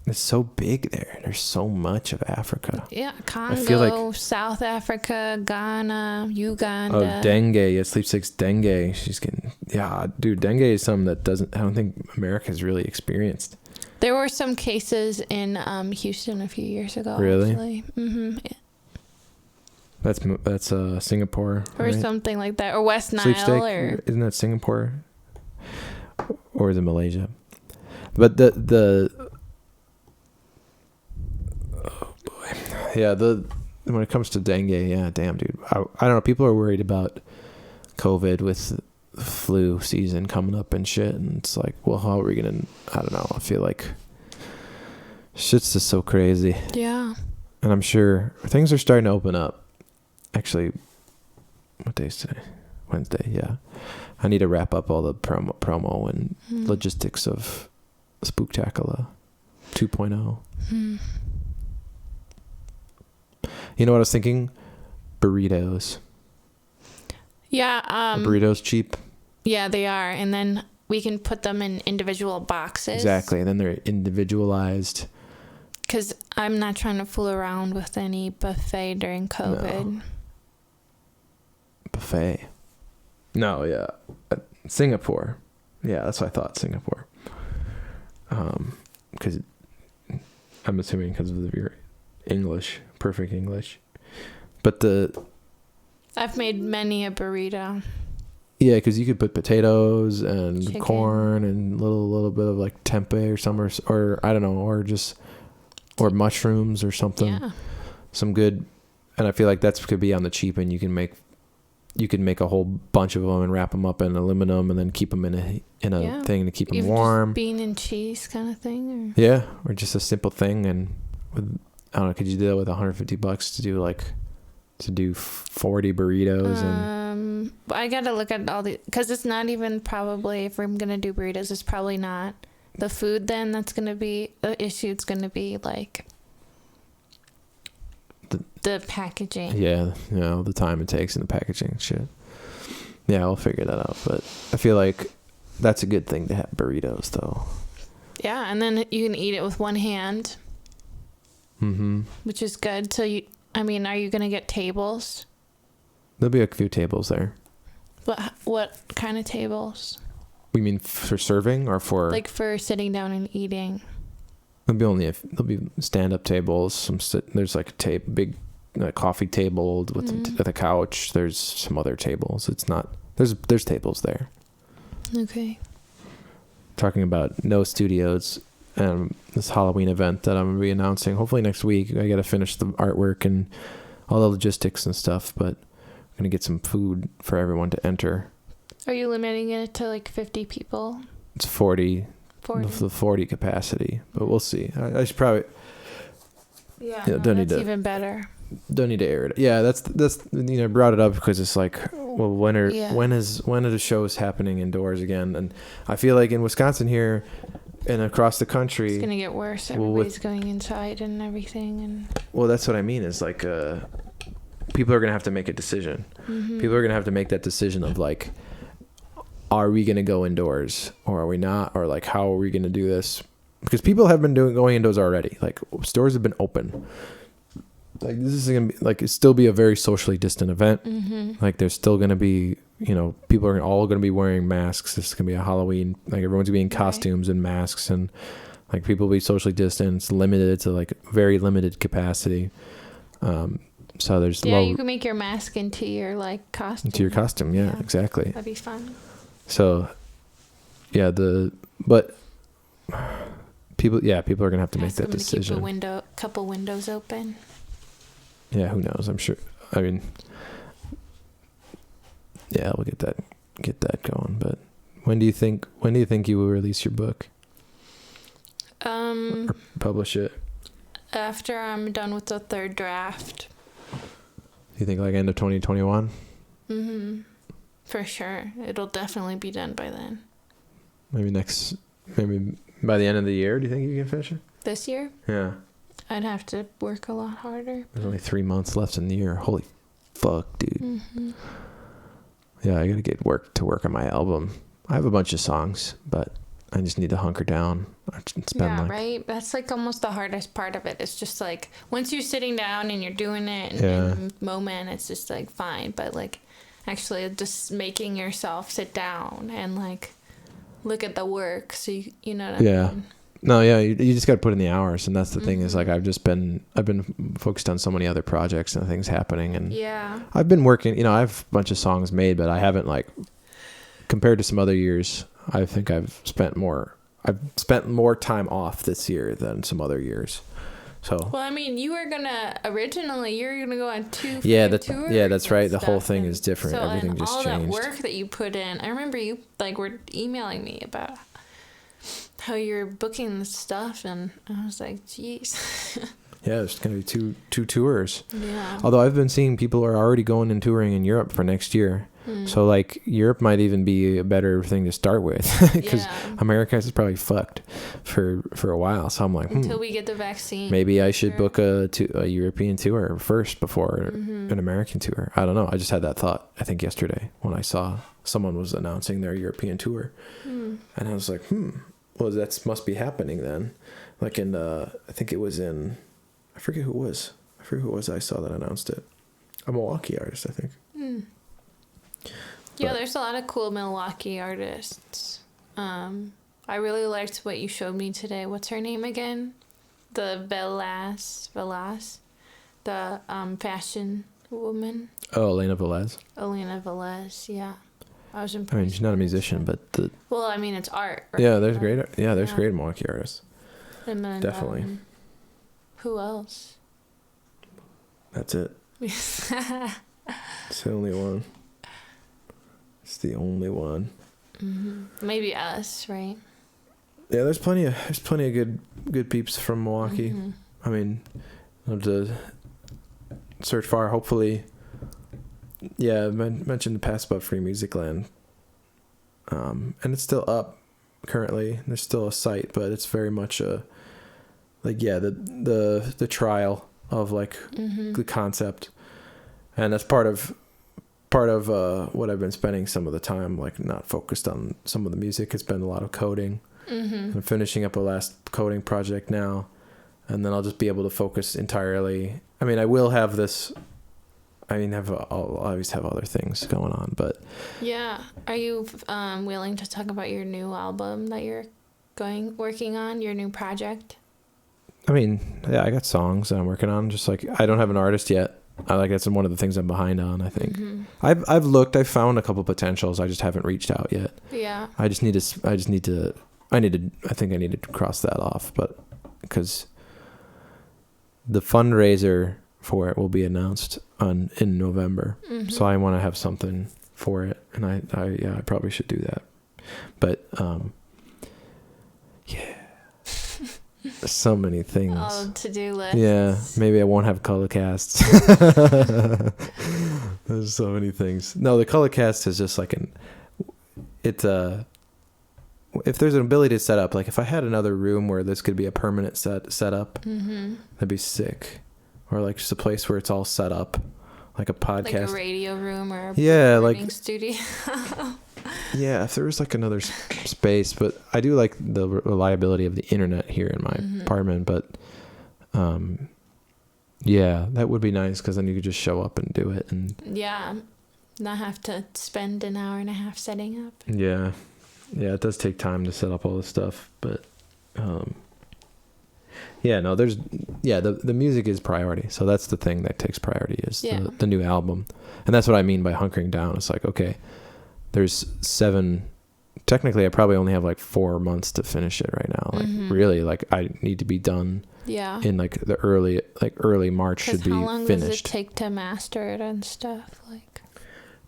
It's so big there. There's so much of Africa. Yeah, Congo, South Africa, Ghana, Uganda. Oh, dengue. Yeah, Sleep Six dengue. She's getting... Yeah, dude, dengue is something that I don't think America's really experienced. There were some cases in Houston a few years ago. Really? Actually. Mm-hmm. That's Singapore, or right? Something like that, or West Nile, isn't that Singapore, or is it Malaysia? But the oh boy, yeah, when it comes to dengue, yeah, damn, dude, I don't know. People are worried about COVID with the flu season coming up and shit, and it's like, well, how are we gonna? I don't know. I feel like shit's just so crazy. Yeah. And I'm sure things are starting to open up. Actually, what day is today? Wednesday, yeah. I need to wrap up all the promo and logistics of Spooktacular 2.0. You know what I was thinking? Burritos. Yeah. Are burritos cheap? Yeah, they are. And then we can put them in individual boxes. Exactly. And then they're individualized. Because I'm not trying to fool around with any buffet during COVID. No. Buffet. No, yeah. Singapore. Yeah, that's what I thought, Singapore. Because I'm assuming because of your English, perfect English. But I've made many a burrito. Yeah, because you could put potatoes and chicken, corn and little bit of like tempeh or something, or I don't know, or mushrooms or something. Yeah. Some good, and I feel like that's could be on the cheap, and you can make a whole bunch of them and wrap them up in aluminum and then keep them in a thing to keep them warm. Just bean and cheese kind of thing, or? Yeah, or just a simple thing. And with, I don't know, could you do that with $150 to do like to do 40 burritos and I gotta look at all the, because it's not even probably, if I'm gonna do burritos, it's probably not the food then that's gonna be the issue. It's gonna be like the packaging. Yeah, you know, the time it takes in the packaging and shit. Yeah, we'll figure that out. But I feel like that's a good thing to have burritos, though. Yeah, and then you can eat it with one hand. Mm-hmm. Which is good. So you, I mean, are you gonna get tables? There'll be a few tables there. What kind of tables? We mean for serving or for like for sitting down and eating? There'll be stand-up tables. There's like a big coffee table with a couch. There's some other tables. It's not there's tables there. Okay. Talking about No Studios, this Halloween event that I'm gonna be announcing hopefully next week. I gotta finish the artwork and all the logistics and stuff, but I'm gonna get some food for everyone to enter. Are you limiting it to like 50 people? It's 40. The 40 capacity, but we'll see. I should probably. Yeah, no, that's even better. Don't need to air it. Yeah, that's I brought it up because it's like, well, when are the shows happening indoors again? And I feel like in Wisconsin here and across the country, it's gonna get worse. Everybody's going inside and everything, and well, that's what I mean. Is like people are gonna have to make a decision. Mm-hmm. People are gonna have to make that decision of like, are we going to go indoors or are we not? Or like, how are we going to do this? Because people have been going indoors already. Like stores have been open. Like this is going to be like, it still be a very socially distant event. Mm-hmm. Like there's still going to be, people are all going to be wearing masks. This is going to be a Halloween. Like everyone's going to be in costumes and masks, and like people will be socially distanced, limited to like very limited capacity. So there's you can make your mask into your like costume. Into your costume. Yeah, exactly. That'd be fun. So, yeah, but people are gonna have to make that decision. Keep a couple windows open. Yeah, who knows? I'm sure. I mean, yeah, we'll get that going. But when do you think you will release your book? Or publish it? After I'm done with the third draft. You think like end of 2021? Mm-hmm. For sure. It'll definitely be done by then. Maybe by the end of the year, do you think you can finish it? This year? Yeah. I'd have to work a lot harder. There's only 3 months left in the year. Holy fuck, dude. Mm-hmm. Yeah, I gotta get work on my album. I have a bunch of songs, but I just need to hunker down. Right? That's like almost the hardest part of it. It's just like, once you're sitting down and you're doing it in the moment, it's just like fine. But like, actually just making yourself sit down and like look at the work, so you know what I mean? No, yeah, you just got to put in the hours, and that's the thing is like I've been focused on so many other projects and things happening, and I've been working, I have a bunch of songs made, but I haven't, like, compared to some other years, I think I've spent more time off this year than some other years. So well, I mean, you were gonna go on two tours. Yeah, that's right. The whole thing is different. So, everything just changed. All that work that you put in. I remember you were emailing me about how you're booking the stuff, and I was like, "Geez." Yeah, there's gonna be two tours. Yeah. Although I've been seeing people are already going and touring in Europe for next year. So like Europe might even be a better thing to start with, because America is probably fucked for a while. So I'm like, until we get the vaccine, maybe I should book a European tour first before an American tour. I don't know. I just had that thought, I think yesterday, when I saw someone was announcing their European tour, and I was like, well, that must be happening then. Like in I think it was in, I forget who it was. I saw that announced it. A Milwaukee artist, I think. Yeah, there's a lot of cool Milwaukee artists. I really liked what you showed me today. What's her name again? The Velas, the fashion woman. Oh, Elena Velez, yeah. I was impressed. I mean, she's not a musician, but well, I mean, it's art. Right? Yeah, there's great. Yeah, there's great Milwaukee artists. And then, definitely. Who else? That's it. It's the only one. It's the only one. Maybe us, right? Yeah, there's plenty of good peeps from Milwaukee. I mean, I'll have to search far. Hopefully, I mentioned the past about Free Music Land. And it's still up currently. There's still a site, but it's very much the trial of like the concept. And that's part of what I've been spending some of the time, like not focused on some of the music. It's been a lot of coding. I'm finishing up a last coding project now, and then I'll just be able to focus entirely. I mean, I will have this. I'll always have other things going on, but yeah. Are you willing to talk about your new album that you're working on, your new project? I mean, yeah, I got songs that I'm working on. Just like I don't have an artist yet. That's one of the things I'm behind on, I think. I've looked, I've found a couple potentials. I just haven't reached out yet. Yeah. I think I need to cross that off, but because the fundraiser for it will be announced in November. So I want to have something for it. And I probably should do that. But, yeah. There's so many things. All to-do lists. Yeah, maybe I won't have color casts. There's so many things. No, the color cast is just like if there's an ability to set up, like if I had another room where this could be a permanent setup, that'd be sick. Or like just a place where it's all set up, like a podcast, like a radio room or a recording studio. Yeah, if there was like another space, but I do like the reliability of the internet here in my apartment. But yeah, that would be nice because then you could just show up and do it, and not have to spend an hour and a half setting up. Yeah, it does take time to set up all this stuff, but the music is priority. So that's the thing that takes priority is the new album, and that's what I mean by hunkering down. It's like, okay, there's 7. Technically, I probably only have like 4 months to finish it right now. Like really, like I need to be done. Yeah. In like the early March should be finished. How long does it take to master it and stuff? Like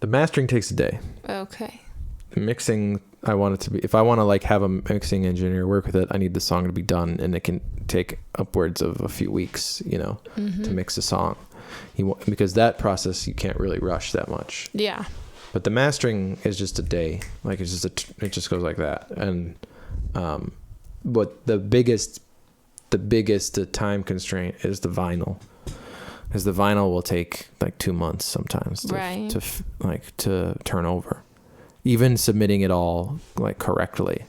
the mastering takes a day. Okay. The mixing, I want it to be. If I want to like have a mixing engineer work with it, I need the song to be done, and it can take upwards of a few weeks, to mix a song. Because that process you can't really rush that much. Yeah. But the mastering is just a day. Like it's just it just goes like that. And but the biggest time constraint is the vinyl. Because the vinyl will take like 2 months sometimes to turn over. Even submitting it all like correctly,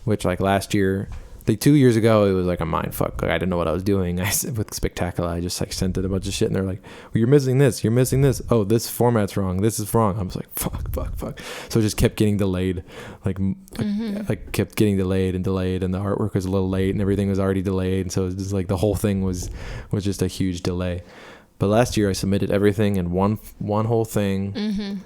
which like last year, like 2 years ago, it was like a mind fuck. Like I didn't know what I was doing. With Spectacular, I just like sent it a bunch of shit, and they're like, well, "You're missing this. You're missing this. Oh, this format's wrong. This is wrong." I was like, "Fuck." So it just kept getting delayed, like kept getting delayed, and the artwork was a little late, and everything was already delayed, and so it was just like the whole thing was just a huge delay. But last year, I submitted everything in one whole thing.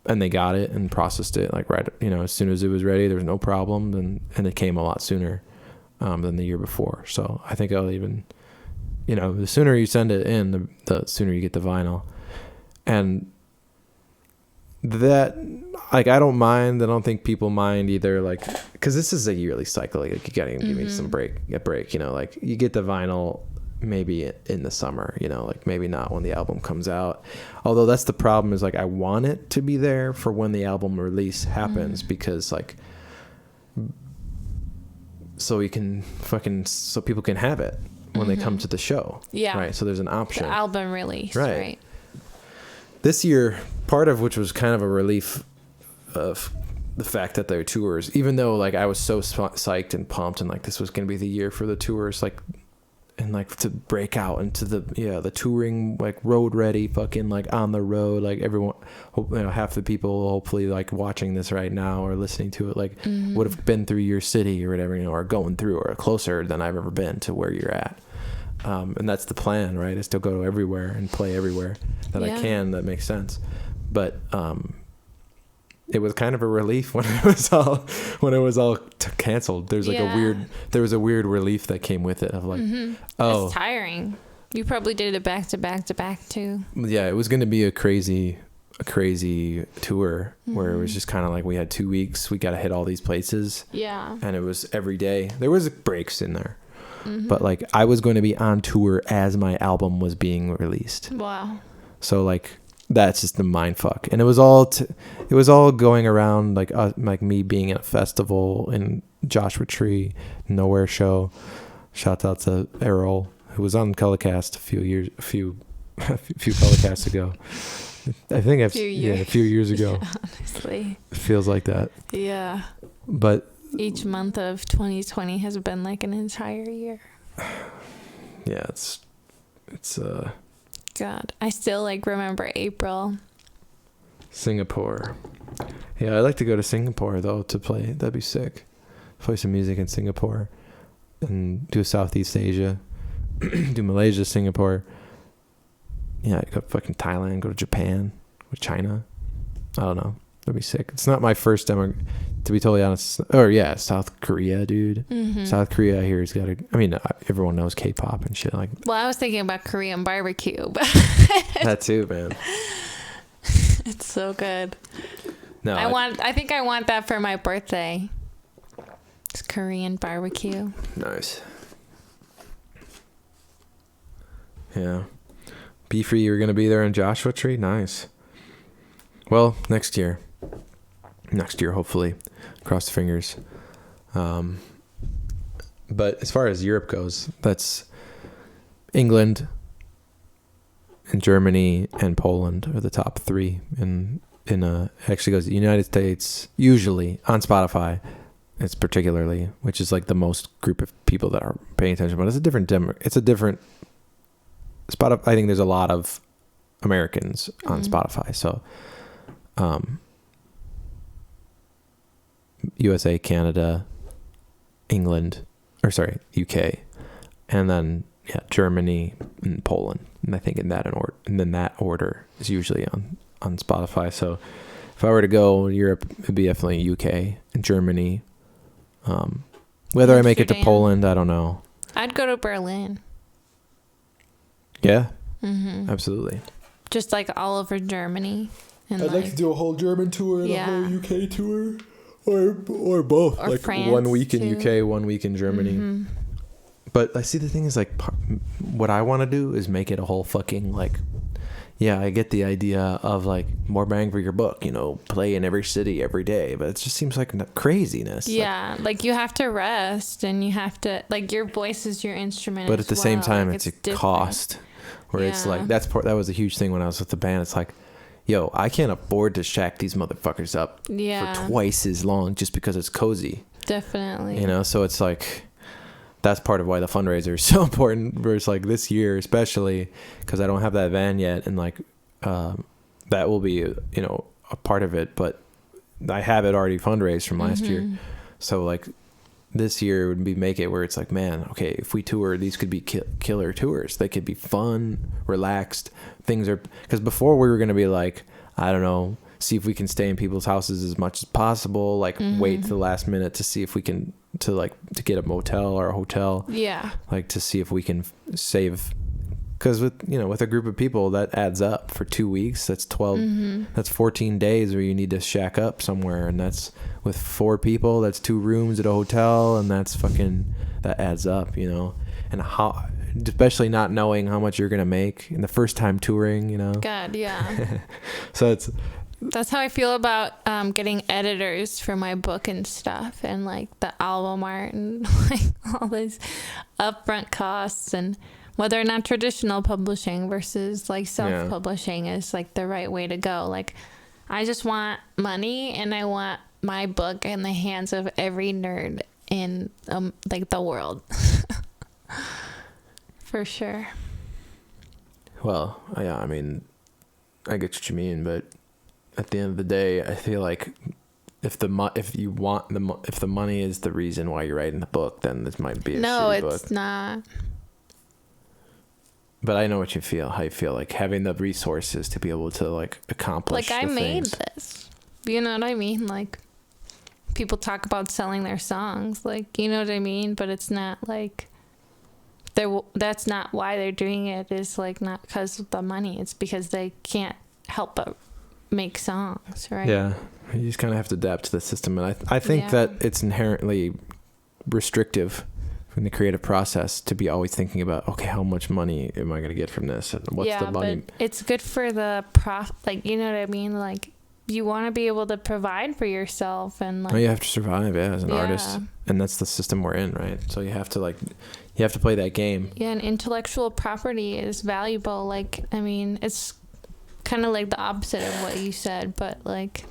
And they got it and processed it like right, as soon as it was ready, there was no problem, and it came a lot sooner than the year before. So I think I'll even, the sooner you send it in, the sooner you get the vinyl. And that, like, I don't mind. I don't think people mind either, like, because this is a yearly cycle. Like, you gotta give me a break. Like you get the vinyl maybe in the summer, like maybe not when the album comes out, although that's the problem, is like I want it to be there for when the album release happens, because like so people can have it when they come to the show, right? So there's an option, the album release, right? This year, part of which was kind of a relief of the fact that there are tours, even though like I was so psyched and pumped, and like this was going to be the year for the tours, like, and like to break out into the touring, like road ready, fucking like on the road, like everyone, half the people hopefully like watching this right now or listening to it, like would have been through your city or whatever, or going through or closer than I've ever been to where you're at. And that's the plan, right? Is to go everywhere and play everywhere that I can. That makes sense. But it was kind of a relief when it was all canceled. There's like there was a weird relief that came with it of like, it's tiring. You probably did it back to back to back too. Yeah, it was going to be a crazy tour where it was just kind of like we had 2 weeks. We got to hit all these places. Yeah. And it was every day. There was breaks in there. But like I was going to be on tour as my album was being released. Wow. So like that's just the mind fuck. And it was all going around like me being at a festival in Joshua Tree, Nowhere show. Shout out to Errol, who was on Colorcast a few Colorcasts ago. I think a few years ago. Yeah, honestly, it feels like that. Yeah. But each month of 2020 has been like an entire year. Yeah, it's God, I still like remember April. Singapore. Yeah, I'd like to go to Singapore though to play. That'd be sick. Play some music in Singapore and do Southeast Asia, do Malaysia, Singapore. Yeah, go fucking Thailand, go to Japan, or China. I don't know. That'd be sick. It's not my first to be totally honest. Or yeah, South Korea, dude. Mm-hmm. South Korea, I hear has got a. I mean, everyone knows K-pop and shit like. Well, I was thinking about Korean barbecue, but that too, man. It's so good. No, I think I want that for my birthday. It's Korean barbecue. Nice. Yeah. Beefree, you're going to be there in Joshua Tree? Nice. Well, next year. Next year, hopefully. Cross the fingers. But as far as Europe goes, that's England and Germany and Poland are the top three. Actually goes the United States, usually on Spotify. It's particularly, which is like the most group of people that are paying attention, but it's a different Spotify. I think there's a lot of Americans on Spotify, so USA, Canada, England, UK, and then Germany and Poland, and I think in that order is usually on Spotify. So if I were to go Europe, it'd be definitely UK and Germany. Whether I make it to Poland, I don't know. I'd go to Berlin. Yeah, absolutely. Just like all over Germany. And I'd like to do a whole German tour and a whole UK tour, or both. Or like France 1 week in too. UK, 1 week in Germany. But I see the thing is like, what I want to do is make it a whole fucking like. Yeah, I get the idea of like more bang for your buck, play in every city every day, but it just seems like craziness. Yeah, like you have to rest and you have to, like, your voice is your instrument. But at the same time, it's a different cost where it's like, that was a huge thing when I was with the band. It's like, yo, I can't afford to shack these motherfuckers up for twice as long just because it's cozy. Definitely. So it's like, that's part of why the fundraiser is so important versus like this year, especially because I don't have that van yet. And like, that will be, a part of it, but I have it already fundraised from last year. So like this year would be make it where it's like, man, okay, if we tour, these could be killer tours. They could be fun, relaxed. Because before we were going to be like, I don't know, see if we can stay in people's houses as much as possible. Like wait to the last minute to see if we can, to get a motel or a hotel. Yeah. Like to see if we can save, because with a group of people that adds up for 2 weeks. That's 12. That's 14 days where you need to shack up somewhere, and that's with 4 people. That's 2 rooms at a hotel, and that adds up. And how, especially not knowing how much you're gonna make in the first time touring. God, yeah. So that's how I feel about getting editors for my book and stuff, and like the album art and like all these upfront costs, and whether or not traditional publishing versus like self-publishing is like the right way to go. Like, I just want money, and I want my book in the hands of every nerd in like the world. For sure. Well, yeah, I mean, I get what you mean, but at the end of the day, I feel like if the money is the reason why you're writing the book, then this might be a shitty book. No, it's not. But I know what you feel. How you feel like having the resources to be able to like accomplish. Like, I made things. this. You know what I mean? Like, people talk about selling their songs. Like, you know what I mean? But it's not like that's not why they're doing it. It's like not because of the money. It's because they can't help but make songs, right? Yeah, you just kind of have to adapt to the system, and I think that it's inherently restrictive in the creative process to be always thinking about, okay, how much money am I going to get from this? And what's the money? But it's good for the like, you know what I mean? Like, you want to be able to provide for yourself, and like, you have to survive, as an artist, and that's the system we're in, right? So you have to play that game. Yeah, and intellectual property is valuable. Like, I mean, it's kind of like the opposite of what you said, but like,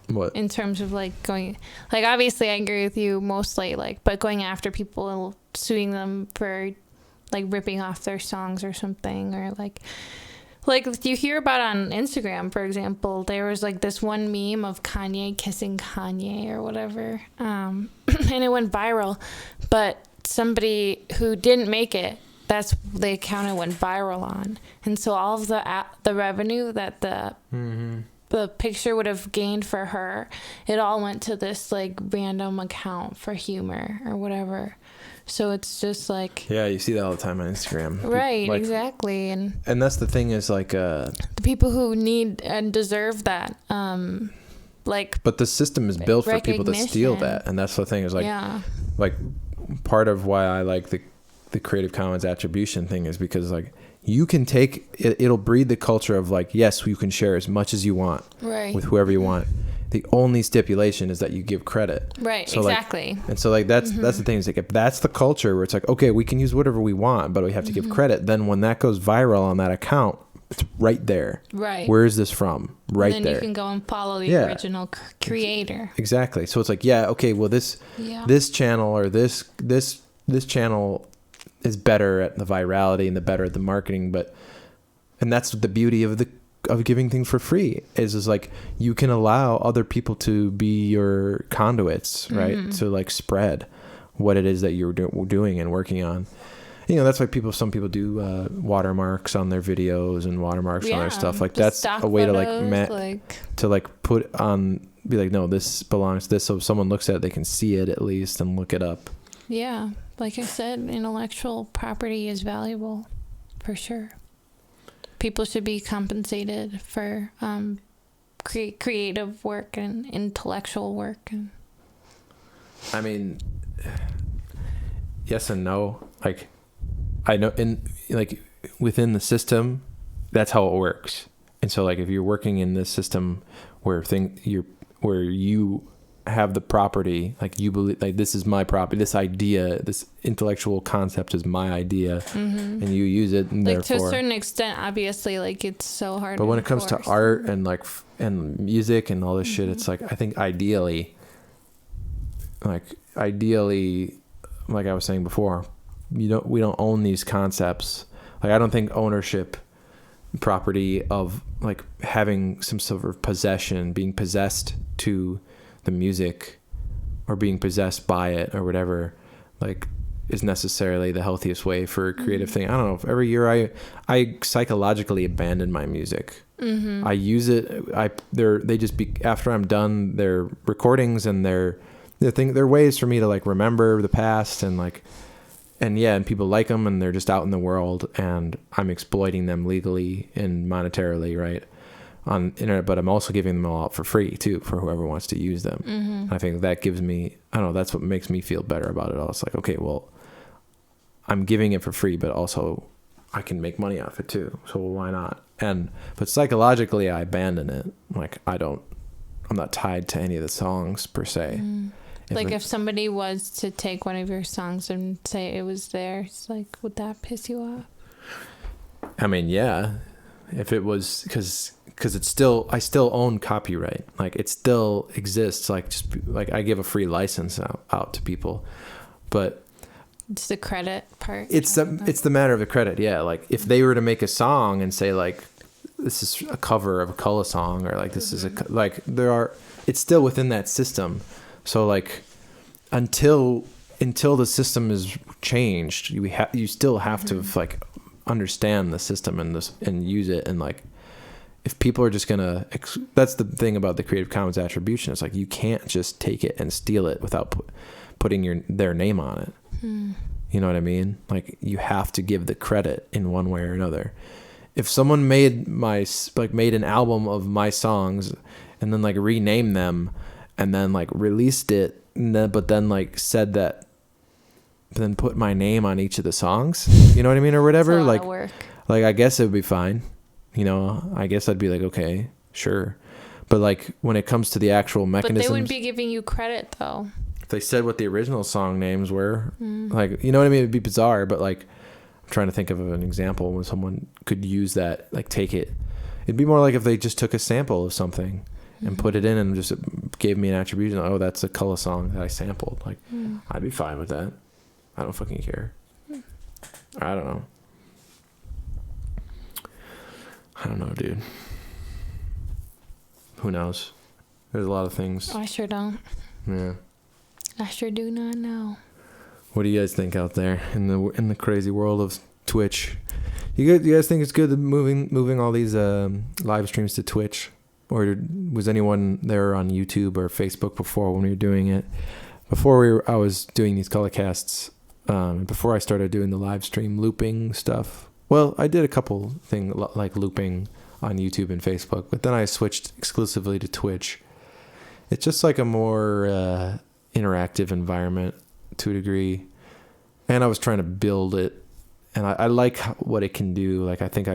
what in terms of like going, like, obviously I agree with you mostly, like, but going after people, suing them for like ripping off their songs or something, or like you hear about on Instagram, for example, there was like this one meme of Kanye kissing Kanye or whatever, and it went viral, but somebody who didn't make it, that's the account it went viral on, and so all of the revenue that the picture would have gained for her, it all went to this like random account for humor or whatever. So it's just like, yeah, you see that all the time on Instagram, right? Like, exactly. And that's the thing is like the people who need and deserve that, like, but the system is built for people to steal that, and that's the thing is like, like part of why I like the Creative Commons attribution thing is because like you can take it'll breed the culture of like, yes, you can share as much as you want, right, with whoever you want. The only stipulation is that you give credit, right? So exactly. Like, and so like that's the thing is like, if that's the culture where it's like, okay, we can use whatever we want, but we have to give credit, then when that goes viral on that account, it's right there, right? Where is this from? Right and then there, you can go and follow the original creator. Exactly. So it's like, yeah, okay, well this channel or this channel is better at the virality and the better at the marketing, and that's the beauty of giving things for free is like you can allow other people to be your conduits, right? To like spread what it is that you're doing and working on. You know, that's why some people do watermarks on their videos and watermarks on their stuff. Like that's a way to like put on, be like, no, this belongs to this. So if someone looks at it, they can see it at least and look it up. Yeah. Like I said, intellectual property is valuable for sure. People should be compensated for creative work and intellectual work. And I mean, yes and no. Like, I know within the system, that's how it works. And so like if you're working in this system where you have the property, like you believe like this is my property, this idea, this intellectual concept is my idea, and you use it, and like therefore, to a certain extent, obviously, like it's so hard. But when it comes to art and like and music and all this shit, it's like I think ideally, like I was saying before, we don't own these concepts. Like I don't think ownership, property of like having some sort of possession, being possessed to the music or being possessed by it or whatever, like is necessarily the healthiest way for a creative thing. I don't know, if every year I psychologically abandon my music. I use it. They just be, after I'm done, they're recordings and they're ways for me to like remember the past and like, and people like them and they're just out in the world and I'm exploiting them legally and monetarily, right, on internet, but I'm also giving them all out for free too for whoever wants to use them. I think that gives me, I don't know, that's what makes me feel better about it all. It's like, okay, well, I'm giving it for free, but also I can make money off it too, so why not? But psychologically I abandon it. Like I'm not tied to any of the songs per se. If somebody was to take one of your songs and say it was theirs, like, would that piss you off? I mean, yeah, if it was, because I still own copyright. Like it still exists. Like just like I give a free license out to people, but it's the credit part. It's the matter of the credit. Yeah. Like if they were to make a song and say like, this is a cover of a Cullah song, or like this is it's still within that system. So like until the system is changed, you still have to like understand the system and use it. And like if people are just gonna, that's the thing about the Creative Commons attribution. It's like you can't just take it and steal it without putting their name on it. You know what I mean? Like you have to give the credit in one way or another. If someone made an album of my songs and then like renamed them and then like released it, but then like said that then put my name on each of the songs. You know what I mean, or whatever. It's a lot Like, of work. like I guess it would be fine. You know, I guess I'd be like, okay, sure. But like when it comes to the actual mechanisms, But they wouldn't be giving you credit though. if they said what the original song names were, like, you know what I mean? It'd be bizarre, but like, I'm trying to think of an example when someone could use that, like take it. It'd be more like if they just took a sample of something and put it in and just gave me an attribution. Oh, that's a Cullah song that I sampled. Like, I'd be fine with that. I don't fucking care. I don't know. I don't know, dude. Who knows? There's a lot of things. I sure don't. Yeah. I sure do not know. What do you guys think out there in the crazy world of Twitch? You guys think it's good moving all these live streams to Twitch, or was anyone there on YouTube or Facebook before when we were doing it? I was doing these Cullah casts. Before I started doing the live stream looping stuff. Well, I did a couple things like looping on YouTube and Facebook, but then I switched exclusively to Twitch. It's just like a more interactive environment to a degree, and I was trying to build it, and I like what it can do. Like, I think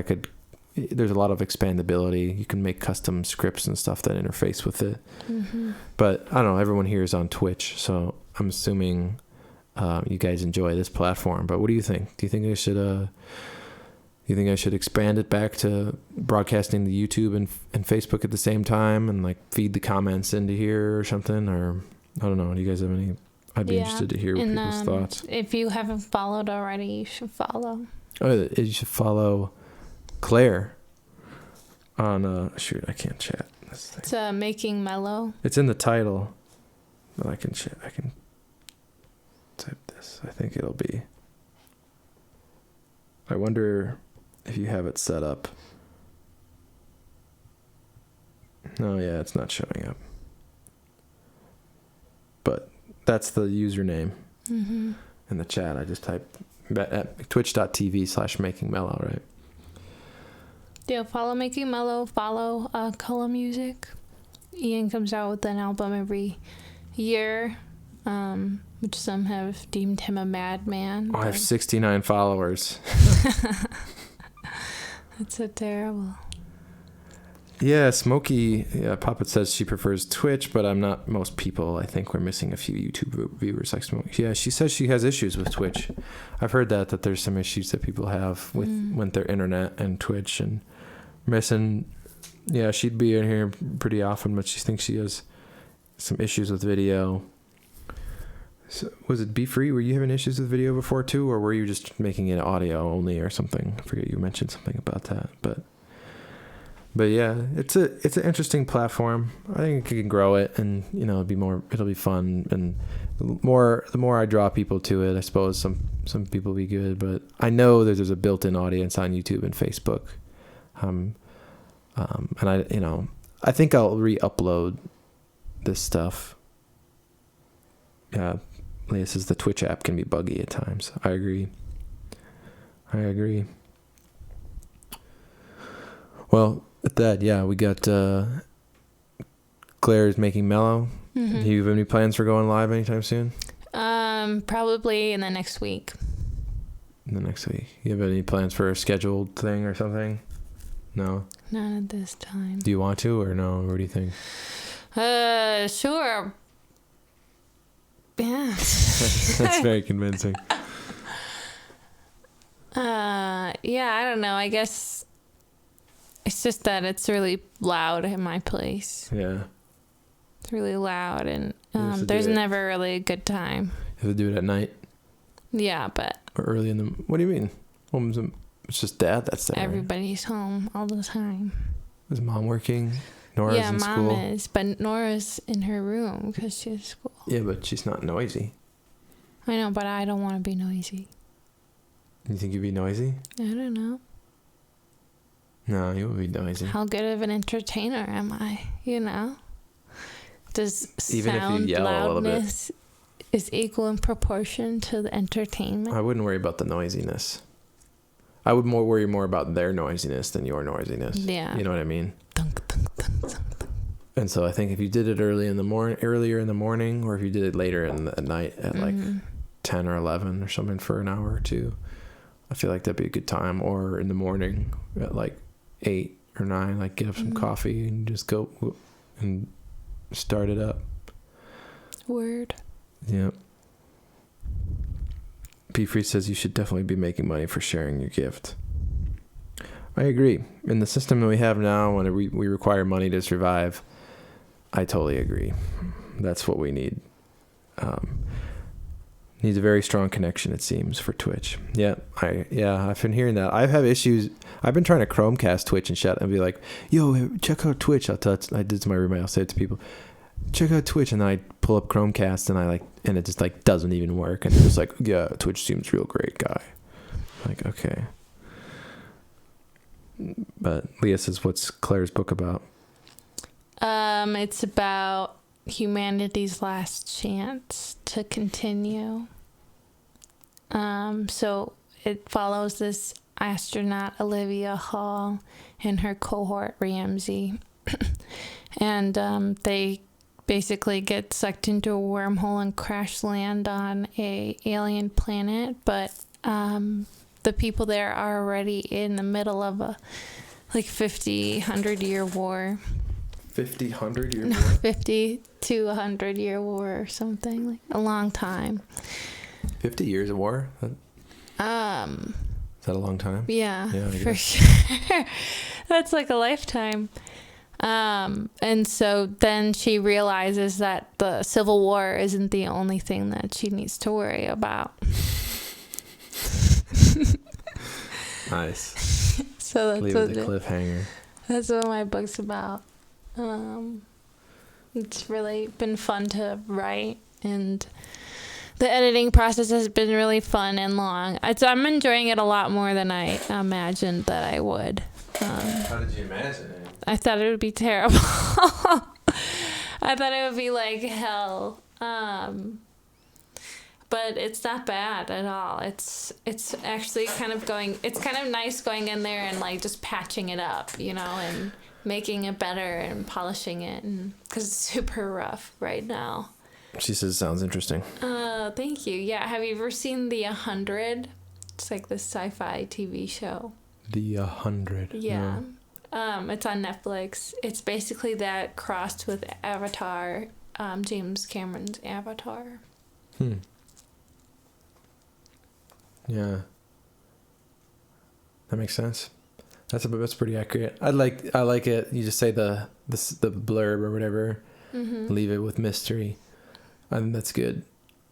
there's a lot of expandability. You can make custom scripts and stuff that interface with it. But I don't know, everyone here is on Twitch, so I'm assuming you guys enjoy this platform. But what do you think? Do you think I should expand it back to broadcasting to YouTube and Facebook at the same time, and like feed the comments into here or something? Or I don't know. Do you guys have any? I'd be interested to hear people's thoughts. If you haven't followed already, you should follow. Oh, you should follow Clare on shoot, I can't chat this thing. It's Making Mellow. It's in the title, but I can chat. I can type this. I think it'll be. I wonder if you have it set up. No, yeah, it's not showing up. But that's the username in the chat. I just typed at twitch.tv/makingmellow, right? Yeah, follow Making Mellow. Follow Cullah Music. Ian comes out with an album every year, which some have deemed him a madman. Oh, I have 69 followers. That's so terrible. Yeah, Smokey Puppet says she prefers Twitch, but I'm not most people. I think we're missing a few YouTube viewers like Smokey. Yeah, she says she has issues with Twitch. I've heard that there's some issues that people have with their internet and Twitch and missing. Yeah, she'd be in here pretty often, but she thinks she has some issues with video. So, was it Be Free? Were you having issues with video before too, or were you just making it audio only or something? I forget, you mentioned something about that, but yeah, it's an interesting platform. I think it can grow it, and it'll be fun, and the more I draw people to it, I suppose some people will be good. But I know that there's a built-in audience on YouTube and Facebook, and I think I'll re-upload this stuff. Yeah, Leah says the Twitch app can be buggy at times. I agree. Well, at that, yeah, we got Claire's Making Mellow. Do you have any plans for going live anytime soon? Probably in the next week. In the next week. You have any plans for a scheduled thing or something? No? Not at this time. Do you want to, or no? What do you think? Sure. Yeah. That's very convincing. Yeah, I don't know. I guess it's just that it's really loud in my place. Yeah. It's really loud, and there's never really a good time. You have to do it at night? Yeah, but... Or early in the... What do you mean? It's just Dad that's there. Everybody's home all the time. Is Mom working? Nora's in school? Yeah, Mom is, but Nora's in her room because she has school. Yeah, but she's not noisy. I know, but I don't want to be noisy. You think you'd be noisy? I don't know. No, you would be noisy. How good of an entertainer am I? Does even sound if you yell loudness a little bit is equal in proportion to the entertainment? I wouldn't worry about the noisiness. I would worry more about their noisiness than your noisiness. Yeah. You know what I mean? Thunk, thunk, thunk, thunk, thunk. And so I think if you did it earlier in the morning, or if you did it later at night at like 10 or 11 or something for an hour or two. I feel like that'd be a good time. Or in the morning at like 8 or 9, like get up some coffee and just go and start it up. Word. Yeah. P. Free says you should definitely be making money for sharing your gift. I agree. In the system that we have now, when we require money to survive, I totally agree. That's what we need. Needs a very strong connection, it seems, for Twitch. Yeah, I've been hearing that. I've had issues. I've been trying to Chromecast Twitch and shit and be like, yo, check out Twitch. I did to my roommate. I'll say it to people. Check out Twitch, and then I pull up Chromecast and it just like doesn't even work. And they're just like, yeah, Twitch seems real great, guy. Like, okay. But Leah says, what's Claire's book about? It's about humanity's last chance to continue. So it follows this astronaut, Olivia Hall, and her cohort, Ramsey. And they basically get sucked into a wormhole and crash land on a alien planet. But the people there are already in the middle of a 100-year war. 100-year war? 50 to 100-year war or something. Like a long time. 50 years of war? Is that a long time? Yeah, I for guess. sure. That's like a lifetime. And so then she realizes that the Civil War isn't the only thing that she needs to worry about. Nice. So that's Leave it a cliffhanger. That's what my book's about. It's really been fun to write, and the editing process has been really fun and long. I'm enjoying it a lot more than I imagined that I would. How did you imagine it? I thought it would be terrible. I thought it would be like hell. But it's not bad at all. It's actually kind of nice going in there and like just patching it up, and making it better and polishing it, and because it's super rough right now. She says it sounds interesting. Thank you. Yeah, have you ever seen The 100? It's like this sci-fi TV show. The 100. Yeah. No. It's on Netflix. It's basically that crossed with Avatar, James Cameron's Avatar. Yeah. That makes sense. That's pretty accurate. I like it. You just say the blurb or whatever. Leave it with mystery. And that's good.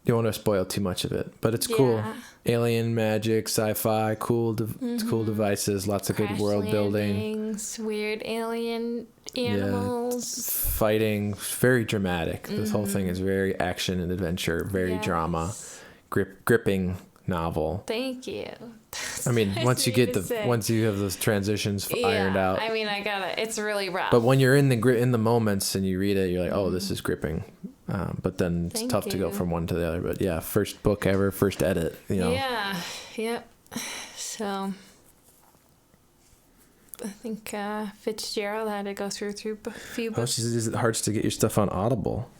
You don't want to spoil too much of it, but it's cool. Alien magic, sci-fi, cool devices, lots of good world building. Weird alien animals. Yeah, fighting, very dramatic. This whole thing is very action and adventure, very drama, gripping novel. Thank you. I mean, once you have those transitions ironed out. I mean, it's really rough. But when you're in the moments and you read it, you're like, oh, this is gripping. But then it's tough to go from one to the other. But yeah, first book ever, first edit, Yeah, yep. So I think Fitzgerald had to go through a few books. How is it hard to get your stuff on Audible?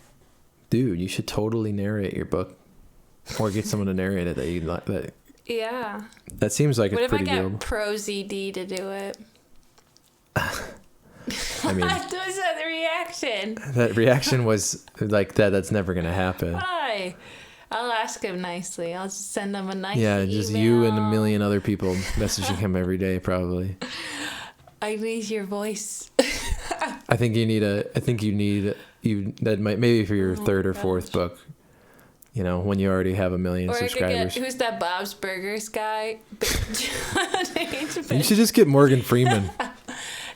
Dude, you should totally narrate your book. Or get someone to narrate it that you like. Yeah. That seems like it's pretty good. What if I got Pro ZD to do it? I mean, what was that reaction? That reaction was like that. That's never gonna happen. Why? I'll ask him nicely. I'll just send him a nice email. Just you and a million other people messaging him every day, probably. I need your voice. I think you need that might maybe for your third or fourth book. When you already have 1 million subscribers. Who's that Bob's Burgers guy? You should just get Morgan Freeman.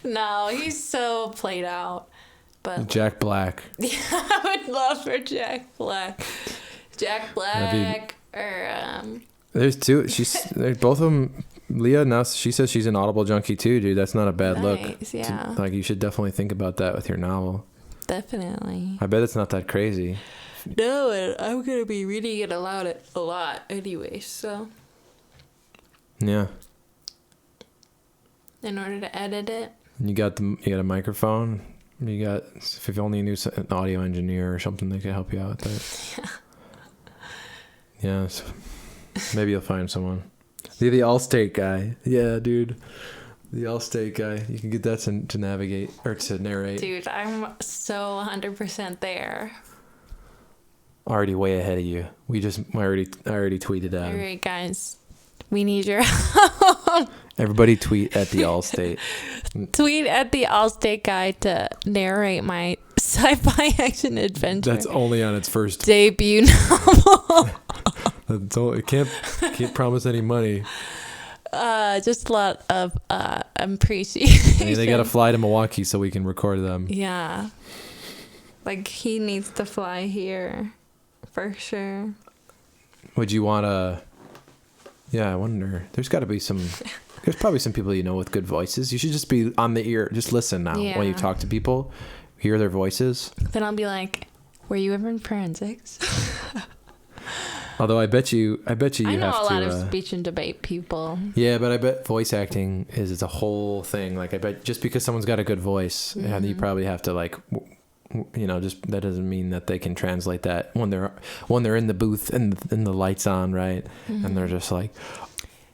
No, he's so played out. But Jack Black. Yeah, I would love for Jack Black. Jack Black There's two. Both of them. Leah now she says she's an Audible junkie too, dude. That's not a bad look. Yeah. Like you should definitely think about that with your novel. Definitely. I bet it's not that crazy. No, and I'm gonna be reading it aloud a lot anyway, so. Yeah. In order to edit it. You got a microphone. If you only knew an audio engineer or something that could help you out with that. Yeah, so maybe you'll find someone. You're the Allstate guy. Yeah, dude. The Allstate guy. You can get that to navigate or to narrate. Dude, I'm so 100% there. Already way ahead of you. I already tweeted at All him. right, guys. We need your help. Everybody tweet at the Allstate. Tweet at the Allstate guy to narrate my sci-fi action adventure. That's only on its first debut novel. It can't promise any money. Just a lot of appreciation. They got to fly to Milwaukee so we can record them. Yeah. Like, he needs to fly here. For sure. Would you want to... Yeah, I wonder. There's got to be some... There's probably some people you know with good voices. You should just be on the ear. Just listen now when you talk to people. Hear their voices. Then I'll be like, were you ever in forensics? Although I bet you have to... I know a lot of speech and debate people. Yeah, but I bet voice acting is a whole thing. Like, I bet just because someone's got a good voice, and you probably have to, like... just that doesn't mean that they can translate that when they're in the booth and the lights on, right? And they're just like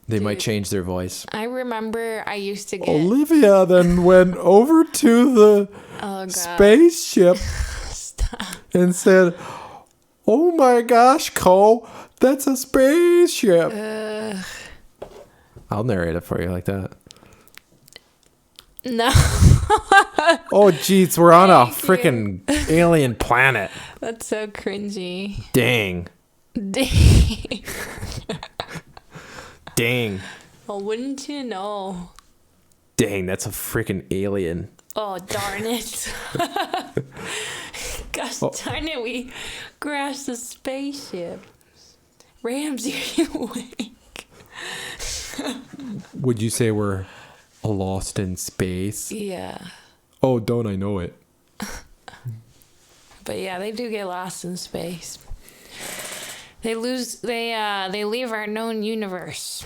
they might change their voice. I remember I used to get Olivia then went over to the spaceship and said, "Oh my gosh, Cole, that's a spaceship." I'll narrate it for you like that. No. Oh, jeez, we're on a freaking alien planet. That's so cringy. Dang. Dang. Oh, wouldn't you know? Dang, that's a freaking alien. Oh, darn it. Gosh darn it, we crashed the spaceship. Ramsey, are you awake? Would you say we're lost in space? Yeah. Oh, don't I know it? But yeah, they do get lost in space. They leave our known universe.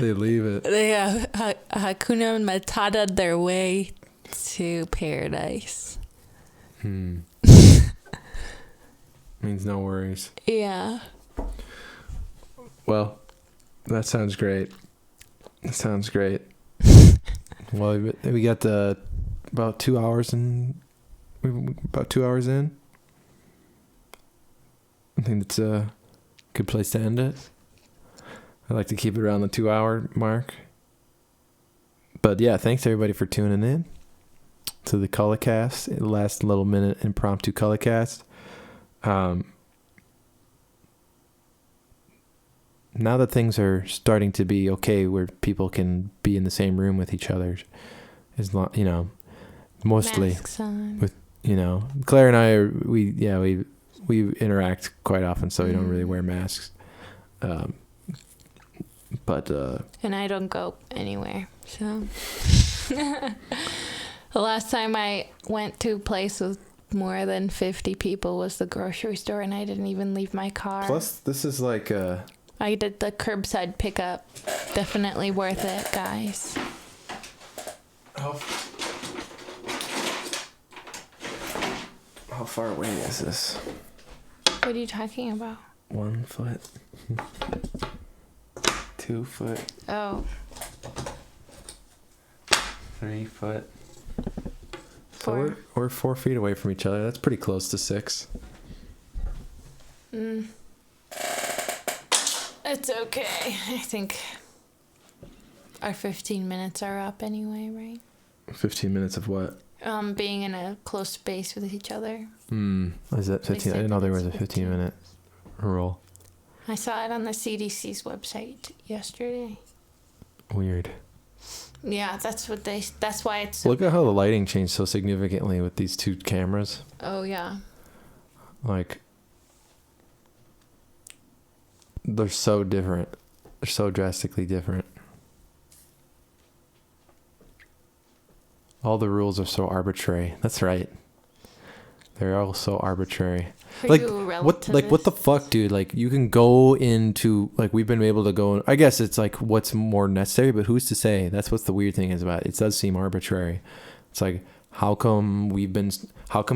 They leave it. They Hakuna Matata their way to paradise. Means no worries. Yeah. Well, that sounds great. Well, we got about 2 hours in. About 2 hours in. I think that's a good place to end it. I like to keep it around the 2 hour mark. But yeah, thanks everybody for tuning in to the Cullah cast, the last little minute impromptu Cullah cast. Now that things are starting to be okay, where people can be in the same room with each other, mostly Masks on. with Claire and I we interact quite often, so we don't really wear masks. But and I don't go anywhere, so the last time I went to a place with more than 50 people was the grocery store, and I didn't even leave my car. plus, this is like I did the curbside pickup. Definitely worth it, guys. how far away is this? What are you talking about? 1 foot, 2 foot, Oh, 3 foot. So 4. we're 4 feet away from each other. That's pretty close to 6. It's okay. I think our 15 minutes are up anyway, right? 15 minutes of what? Being in a close space with each other. Is that 15? I didn't know there was a 15-minute rule. I saw it on the CDC's website yesterday. Weird. Yeah, that's why it's... Look at how the lighting changed so significantly with these two cameras. Oh, yeah. Like, they're so different. They're so drastically different. All the rules are so arbitrary. That's right. They're all so arbitrary. Are Like you a what the fuck, dude? Like, you can go into, like, we've been able to go, I guess it's like what's more necessary, but who's to say? That's what the weird thing is about it. It does seem arbitrary. It's like, how come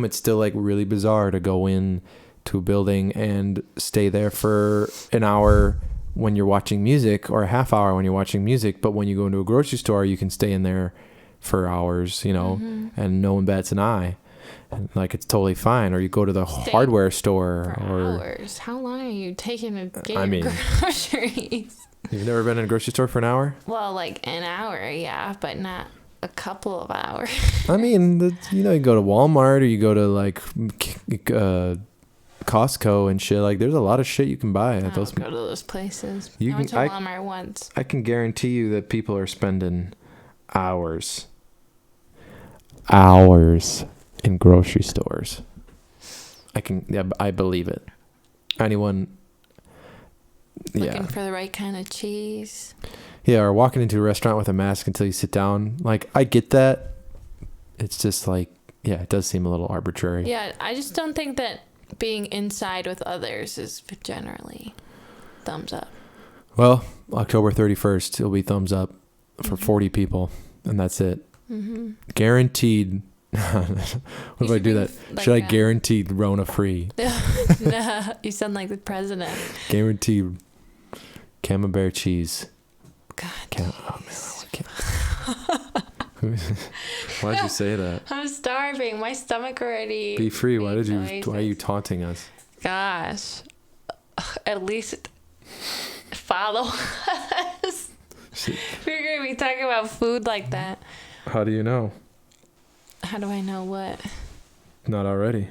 it's still like really bizarre to go in to a building and stay there for an hour when you're watching music, or a half hour when you're watching music, but when you go into a grocery store, you can stay in there for hours, you know, and no one bats an eye. And like, it's totally fine. Or you go to the hardware store for hours. How long are you taking to get your groceries? You've never been in a grocery store for an hour? Well, like an hour, yeah, but not a couple of hours. I mean, you know, you go to Walmart, or you go to like Costco and shit. Like, there's a lot of shit you can buy at those. Go to those places. I went to Walmart once. I can guarantee you that people are spending hours in grocery stores. I believe it. Anyone looking for the right kind of cheese. Yeah, or walking into a restaurant with a mask until you sit down. Like, I get that. It's just like, yeah, it does seem a little arbitrary. Yeah, I just don't think that being inside with others is generally thumbs up. Well, October 31st, it'll be thumbs up for 40 people, and that's it. Guaranteed. What if I do that? Like, should I guaranteed Rona free? No, you sound like the president. Guaranteed Camembert cheese. God. Oh man, why'd you say that? I'm starving. My stomach already. Be free. Why are you taunting us? Gosh. At least follow us. We're going to be talking about food like that. How do you know? How do I know what? Not already.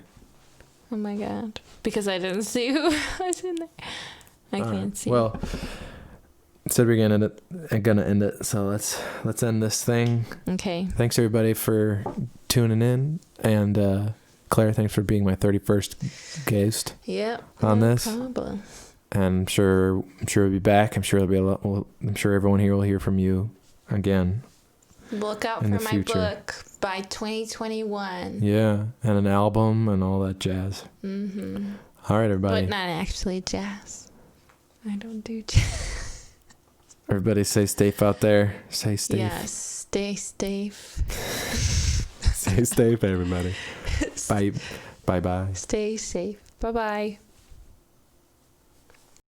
Oh my God. Because I didn't see who was in there. I can't see. Well, said we're gonna end it, so let's end this thing. Okay. Thanks everybody for tuning in, and Claire, thanks for being my 31st guest. Yep. On this. No problem. And I'm sure we'll be back. I'm sure there'll be a lot. I'm sure everyone here will hear from you again. Look out for my book by 2021. Yeah, and an album and all that jazz. All right, everybody. But not actually jazz. I don't do jazz. Everybody stay safe out there. Stay safe. Yes, stay safe. Stay safe, everybody. Bye. Bye-bye. Stay safe. Bye-bye.